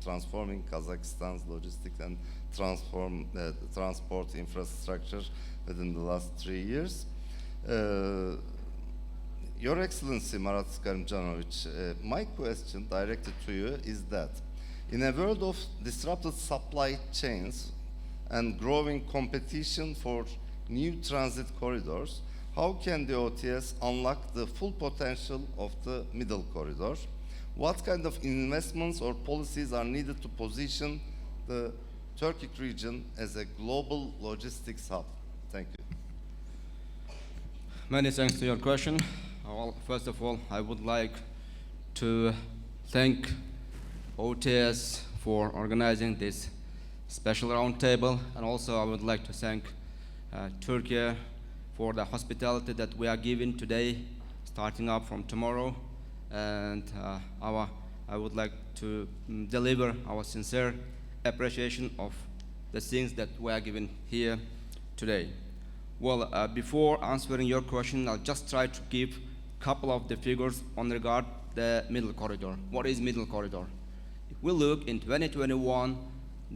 transforming Kazakhstan's logistics and transport infrastructure within the last 3 years. Your Excellency Marat Karimjanovic, my question directed to you is that in a world of disrupted supply chains and growing competition for new transit corridors, how can the OTS unlock the full potential of the middle corridor? What kind of investments or policies are needed to position the Turkic region as a global logistics hub? Thank you. Many thanks to your question. Well, first of all, I would like to thank OTS for organizing this special roundtable, and also I would like to thank Turkey for the hospitality that we are given today, starting up from tomorrow, and I would like to deliver our sincere appreciation of the things that we are given here today. Well, before answering your question, I'll just try to give a couple of the figures on regard the middle corridor. What is middle corridor? If we look in 2021,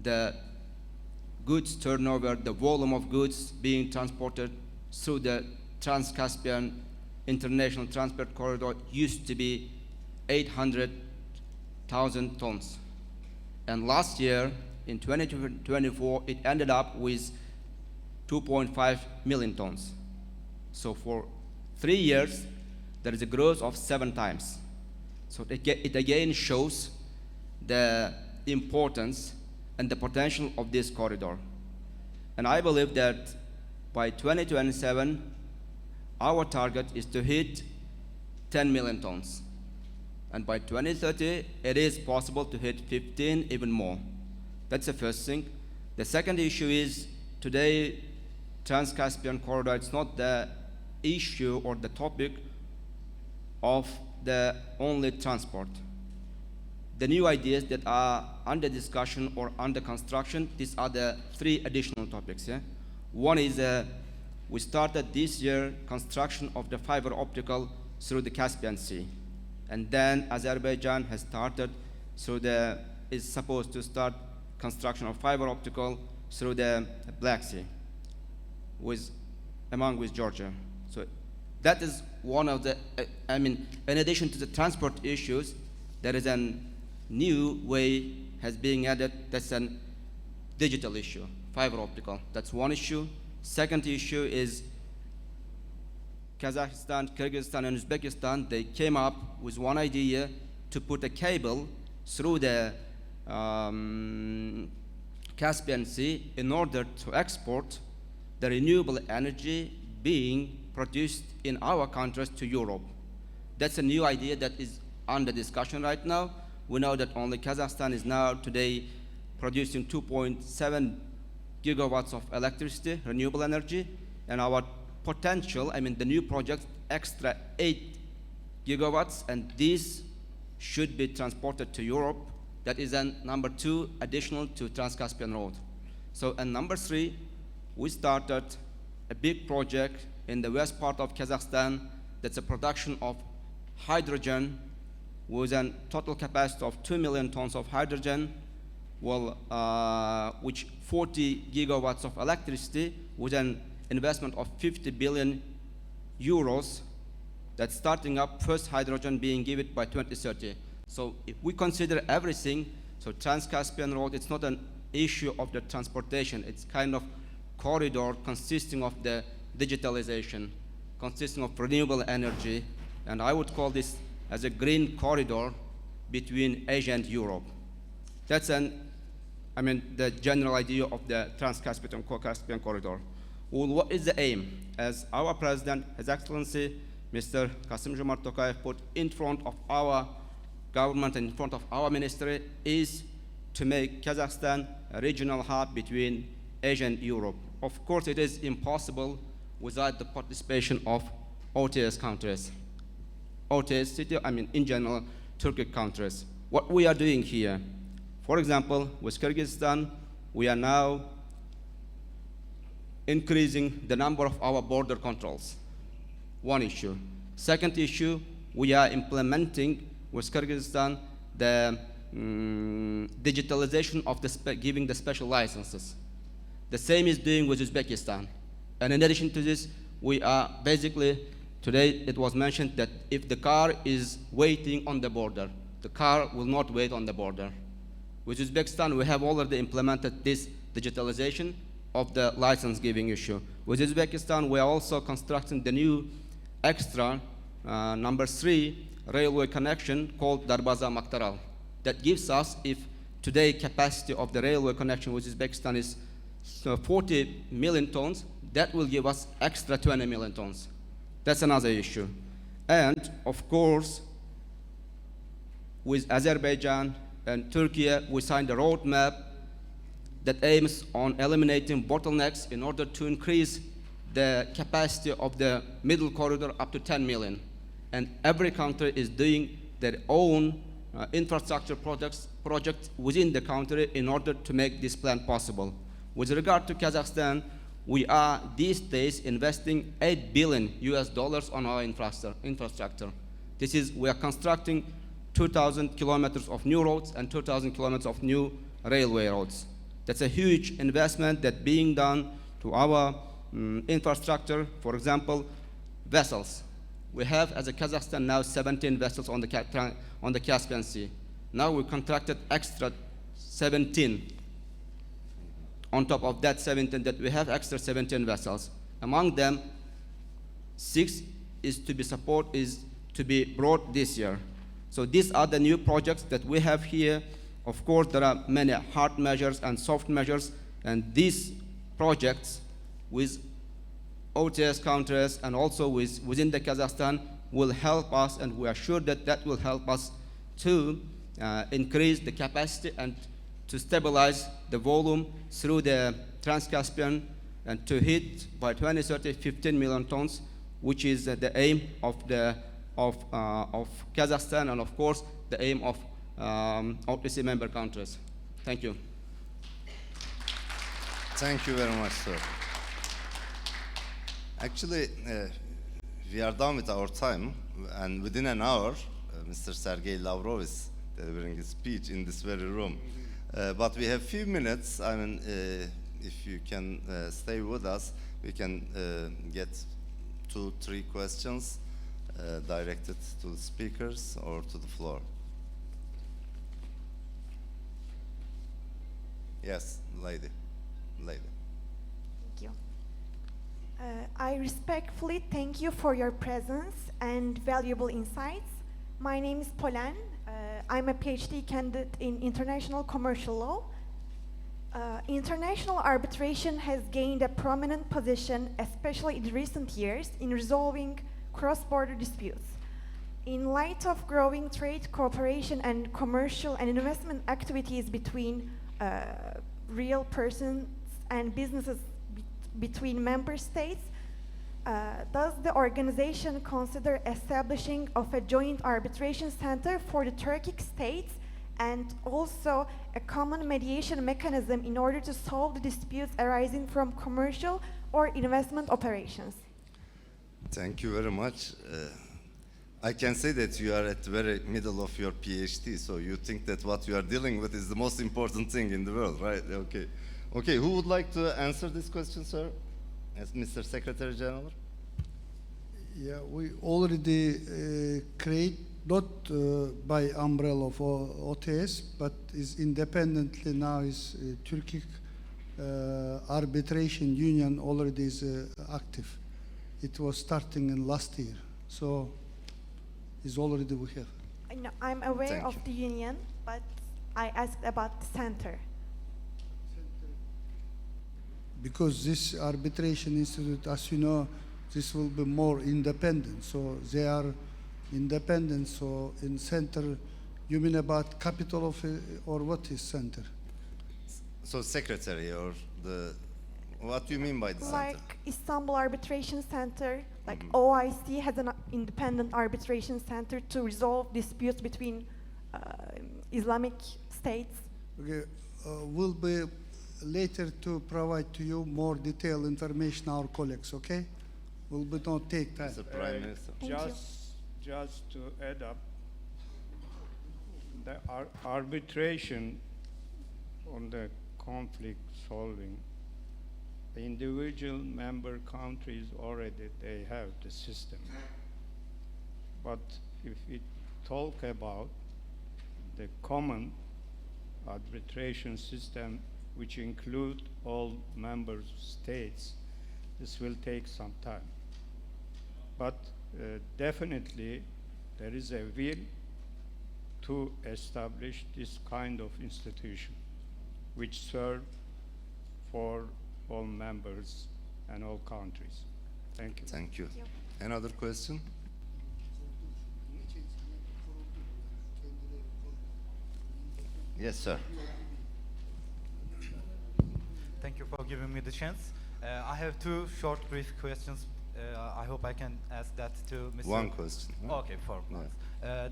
the goods turnover, the volume of goods being transported through the Trans-Caspian International Transport Corridor used to be 800,000 tons. And last year, in 2024, it ended up with 2.5 million tons. So for 3 years, there is a growth of 7 times. So it again shows the importance and the potential of this corridor. And I believe that by 2027, our target is to hit 10 million tons. And by 2030, it is possible to hit 15, even more. That's the first thing. The second issue is today, Trans-Caspian Corridor, it's not the issue or the topic of the only transport. The new ideas that are under discussion or under construction, these are the 3 additional topics. Yeah? One is we started this year construction of the fiber optical through the Caspian Sea. And then Azerbaijan has started, is supposed to start construction of fiber optical through the Black Sea, with Georgia. So that is one of the, in addition to the transport issues, there is a new way has been added, that's a digital issue, fiber optical. That's one issue. Second issue is Kazakhstan, Kyrgyzstan, and Uzbekistan, they came up with one idea to put a cable through the Caspian Sea in order to export the renewable energy being produced in our countries to Europe. That's a new idea that is under discussion right now. We know that only Kazakhstan is now today producing 2.7 gigawatts of electricity, renewable energy, and our potential, the new project, extra 8 gigawatts, and these should be transported to Europe. That is number 2, additional to Trans-Caspian Road. So, and number 3, we started a big project in the west part of Kazakhstan. That's a production of hydrogen with a total capacity of 2 million tons of hydrogen, which 40 gigawatts of electricity with an investment of 50 billion euros. That's starting up, first hydrogen being given by 2030. So if we consider everything, so Trans-Caspian Road, it's not an issue of the transportation, it's kind of corridor consisting of the digitalization, consisting of renewable energy, and I would call this as a green corridor between Asia and Europe. That's the general idea of the Trans-Caspian Corridor. Well, what is the aim? As our President, His Excellency, Mr. Kassym-Jomart Tokayev put in front of our government and in front of our ministry is to make Kazakhstan a regional hub between Asia and Europe. Of course, it is impossible without the participation of OTS countries. OTS city, in general, Turkic countries. What we are doing here, for example, with Kyrgyzstan, we are now increasing the number of our border controls. One issue. Second issue, we are implementing with Kyrgyzstan the digitalization of giving the special licenses. The same is doing with Uzbekistan. And in addition to this, we are basically, today it was mentioned that if the car is waiting on the border, the car will not wait on the border. With Uzbekistan, we have already implemented this digitalization of the license giving issue. With Uzbekistan, we are also constructing the new extra number 3 railway connection called Darbaza-Maktaral. That gives us, if today capacity of the railway connection with Uzbekistan is 40 million tons, that will give us extra 20 million tons. That's another issue. And of course, with Azerbaijan and Turkey, we signed a roadmap that aims on eliminating bottlenecks in order to increase the capacity of the middle corridor up to 10 million. And every country is doing their own infrastructure projects within the country in order to make this plan possible. With regard to Kazakhstan, we are these days investing $8 billion on our infrastructure. This is, we are constructing 2,000 kilometers of new roads and 2,000 kilometers of new railway roads. That's a huge investment that's being done to our infrastructure. For example, vessels. We have, as a Kazakhstan, now 17 vessels on the Caspian Sea. Now we contracted extra 17. On top of that 17 that we have, extra 17 vessels. Among them, 6 is to be brought this year. So these are the new projects that we have here. Of course, there are many hard measures and soft measures, and these projects with OTS countries and also within the Kazakhstan will help us, and we are sure that that will help us to increase the capacity and to stabilize the volume through the Trans-Caspian and to hit by 2030 15 million tons, which is the aim of Kazakhstan and of course the aim of OTC member countries. Thank you. Thank you very much, sir. Actually, we are done with our time, and within an hour, Mr. Sergei Lavrov is delivering his speech in this very room. But we have few minutes. I mean, if you can stay with us, we can get 2-3 questions directed to the speakers or to the floor. Yes, lady. Thank you. I respectfully thank you for your presence and valuable insights. My name is Polen. I'm a PhD candidate in international commercial law. International arbitration has gained a prominent position, especially in recent years, in resolving cross-border disputes. In light of growing trade cooperation and commercial and investment activities between real persons and businesses between member states, does the organization consider establishing of a joint arbitration center for the Turkic states and also a common mediation mechanism in order to solve the disputes arising from commercial or investment operations? Thank you very much. I can say that you are at the very middle of your PhD, so you think that what you are dealing with is the most important thing in the world, right? Okay. Okay, who would like to answer this question, sir? As Mr. Secretary General? Yeah, we already create, not by umbrella of OTS, but is independently now is Turkic arbitration union already is active. It was starting in last year, so it's already we have. No, I'm aware of the union, but I asked about the center. Because this arbitration institute, as you know, this will be more independent. So they are independent. So in center, you mean about capital of, or what is center? So secretary or the, what do you mean by the center? Like Istanbul Arbitration Center, like OIC has an independent arbitration center to resolve disputes between Islamic states. Okay, will be later to provide to you more detailed information, our colleagues, okay? Will be not take time. Mr. Prime Minister. Thank you. Just to add up, the arbitration on the conflict solving, the individual member countries already they have the system. But if we talk about the common arbitration system, which include all member states, this will take some time. But definitely there is a will to establish this kind of institution which serve for all members and all countries. Thank you. Thank you. Another question? Yes, sir. Thank you for giving me the chance. I have two short, brief questions. I hope I can ask that to Mr. One question. Huh? Okay, 4 Yeah. months.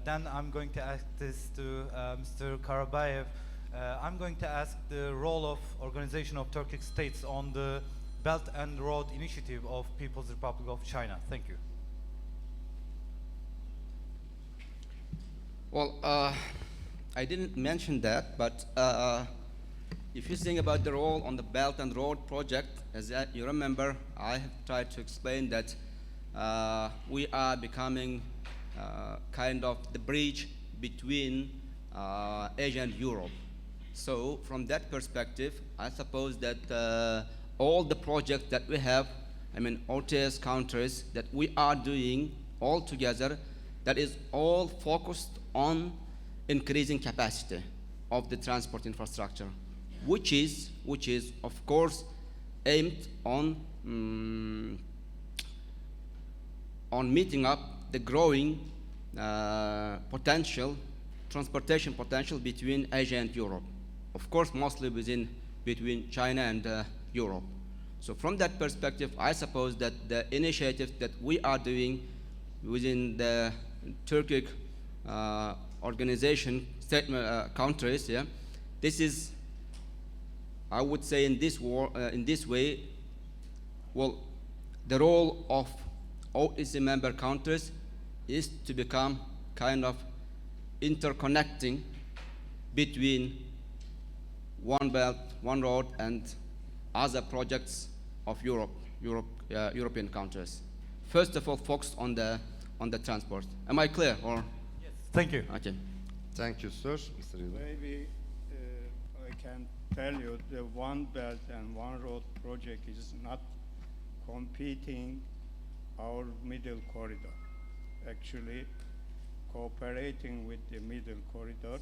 Then I'm going to ask this to Mr. Karabayev. I'm going to ask the role of Organization of Turkic States on the Belt and Road Initiative of People's Republic of China. Thank you. Well, I didn't mention that, but if you think about the role on the Belt and Road project, as you remember, I have tried to explain that we are becoming kind of the bridge between Asia and Europe. So from that perspective, I suppose that all the projects that we have, I mean, OTS countries that we are doing all together, that is all focused on increasing capacity of the transport infrastructure, which is of course aimed on meeting up the growing transportation potential between Asia and Europe. Of course, mostly between China and Europe. So from that perspective, I suppose that the initiatives that we are doing within the Turkic organization countries, yeah, this is, I would say, in this way, well, the role of OECD member countries is to become kind of interconnecting between One Belt, One Road, and other projects of European countries. First of all, focused on the transport. Am I clear? Or Yes. Thank you. okay. Thank you, sir. Mr. Yıldırım. Maybe I can tell you the One Belt and One Road project is not competing our middle corridor. Actually, cooperating with the middle corridor.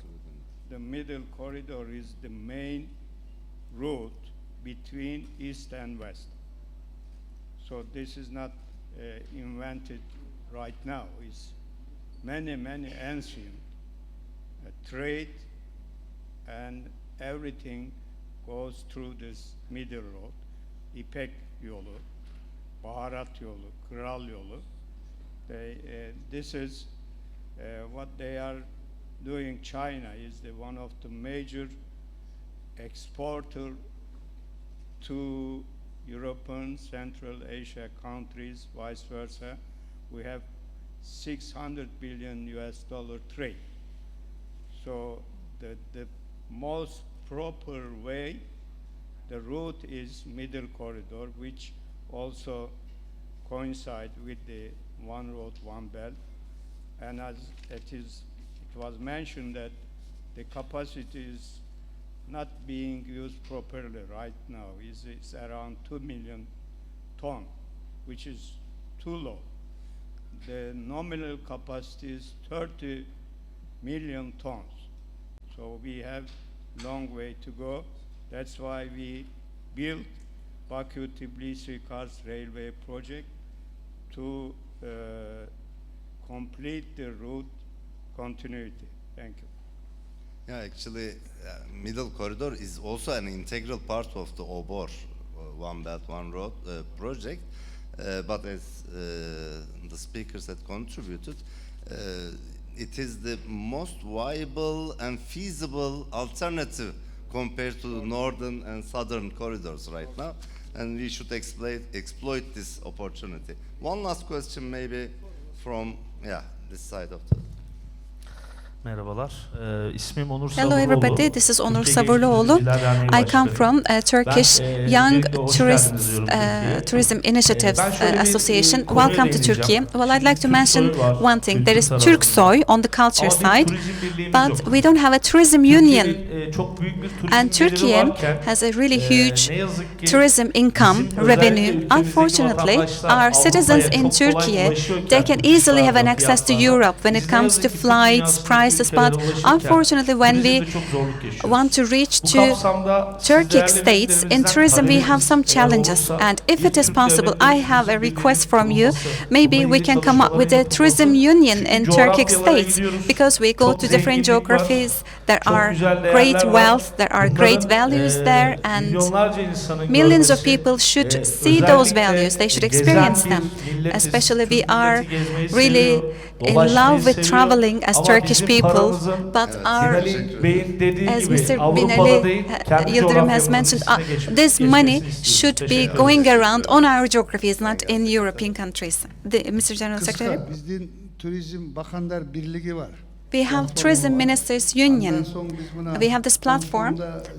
The middle corridor is the main route between East and West. So this is not invented right now. It's many ancient trade and everything goes through this middle road. İpek yolu, baharat yolu, kral yolu. This is what they are doing. China is one of the major exporter to European, Central Asia countries, vice versa. We have $600 billion trade. So the most proper way, the route is middle corridor, which also coincide with the One Road, One Belt. And as it was mentioned that the capacity is not being used properly right now. It's around 2 million tons, which is too low. The nominal capacity is 30 million tons. So we have long way to go. That's why we built Baku-Tbilisi-Kars railway project to complete the route continuity. Thank you. Yeah, actually, Middle Corridor is also an integral part of the OBOR, One Belt, One Road project. But as the speakers had contributed, it is the most viable and feasible alternative compared to the northern and southern corridors right now. And we should exploit this opportunity. One last question maybe from, this side of the... Merhabalar. İsmim Onur Hello Saburoğlu. everybody, this is Onur Türkiye Genç Saburoğlu. Turizmciler Derneği I come Başkanıyım. from Turkish Ben, Young öncelikle hoş Tourists geldiniz diyorum Türkiye'ye. Tourism Initiatives Ben şöyle bir, Association. konuya Welcome to değineceğim. Turkey. Well, I'd Şimdi like to Türk mention soy var, one thing. There is kültür Turk tarafında. soy on the culture Ama bir side, turizm birliğimiz but yok. we don't have a tourism union. Türkiye'nin çok büyük bir turizm And geliri Turkey varken, has a really huge ne yazık ki tourism income bizim özellikle revenue. ülkemizdeki Unfortunately, vatandaşlar our citizens Avrupa'ya in çok kolay Turkey, ulaşıyorken, they can easily have an uçuşlarla, access to fiyatlarla, Europe when it biz ne comes yazık to ki flights, dünyasındaki prices, ülkelere but ulaşırken unfortunately when we turizmde çok zorluk yaşıyoruz. want to reach Bu to kapsamda siz Turkic değerli states, in büyüklerimizden tourism we have talebiniz some eğer challenges, olursa and if bir it is Türk possible, devletinin I have a turizm request from birliğinin you. kurulması, Maybe bununla we ilgili can come up with a çalışmaların tourism yapılması. union Çünkü in Turkic coğrafyalara states, gidiyoruz, because we go çok to different zenginlik var, geographies, there çok are güzel great değerler var. wealth, there are great Bunların, values there, and milyonlarca insanın millions of görmesi, people should see those özellikle values, they should gezen experience bir them. milletiz. Especially Türk we are milleti gezmeyi really seviyor, in dolaşmayı love with seviyor. traveling as Ama Turkish bizim people, paramızın, but our, Binali Bey'in dediği as gibi Mr. Avrupa'da Binali değil, kendi Yıldırım has coğrafyamızın mentioned, üstüne geçmesi this money istiyoruz. should be Teşekkür going ederim. around on our geographies, not in European countries. Mr. General Secretary, Kıska bizden Turizm Bakanlar Birliği var. we have Tourism Ministers Union. We have this platform,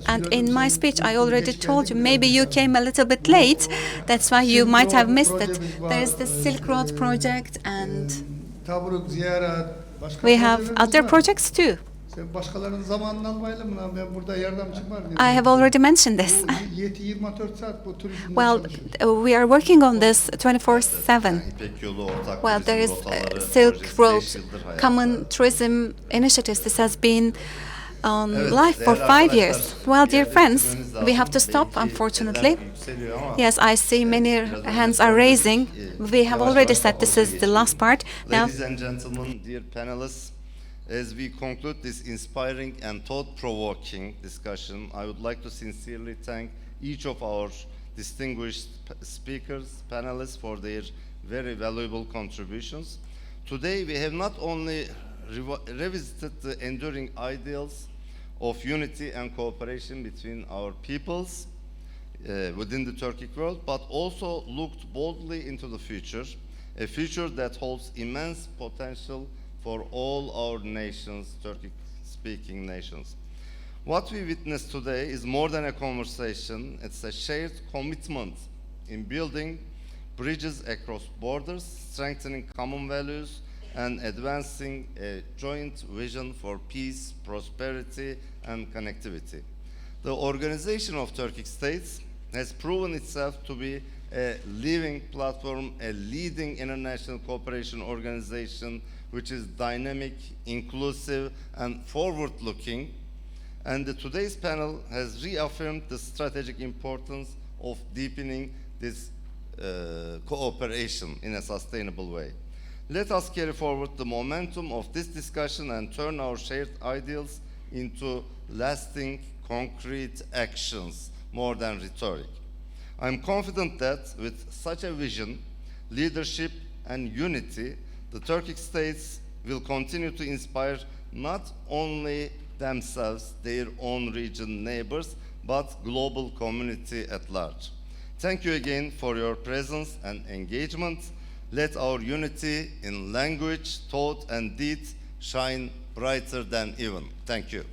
and in my speech I already told you, maybe you came a little bit late, that's why you might have missed it. There is the Silk Road project, and Taburuk, ziyaret, başka we have projelerimiz other var. projects too. Sen başkalarının zamanını almayalım mı? Ben burada yardımcım var. I have already mentioned this. Bu 24 saat bu turizmde Well, çalışıyoruz. we are working on this 24/7. Yani İpek Yolu ortak Well, turizm there is rotaları Silk projesi Road 5 yıldır hayatta. Common Tourism Initiatives. This has been on Evet, life for değerli 5 arkadaşlar, years. Well, dear yerde friends, bitirmemiz we lazım. have to stop, Belki unfortunately. eller yükseliyor ama, Yes, I see many biraz önce hands are söyledik, raising. We have yavaş already yavaş said this oraya is the geçelim. last part. Now, Ladies and gentlemen, dear panelists, as we conclude this inspiring and thought-provoking discussion, I would like to sincerely thank each of our distinguished speakers, panelists for their very valuable contributions. Today, we have not only revisited the enduring ideals of unity and cooperation between our peoples within the Turkic world, but also looked boldly into the future, a future that holds immense potential for all our nations, Turkic-speaking nations. What we witnessed today is more than a conversation, it's a shared commitment in building bridges across borders, strengthening common values, and advancing a joint vision for peace, prosperity, and connectivity. The organization of Turkic states has proven itself to be a living platform, a leading international cooperation organization which is dynamic, inclusive, and forward-looking. And today's panel has reaffirmed the strategic importance of deepening this cooperation in a sustainable way. Let us carry forward the momentum of this discussion and turn our shared ideals into lasting, concrete actions more than rhetoric. I'm confident that with such a vision, leadership, and unity, the Turkic states will continue to inspire not only themselves, their own region neighbors, but global community at large. Thank you again for your presence and engagement. Let our unity in language, thought, and deed shine brighter than even. Thank you.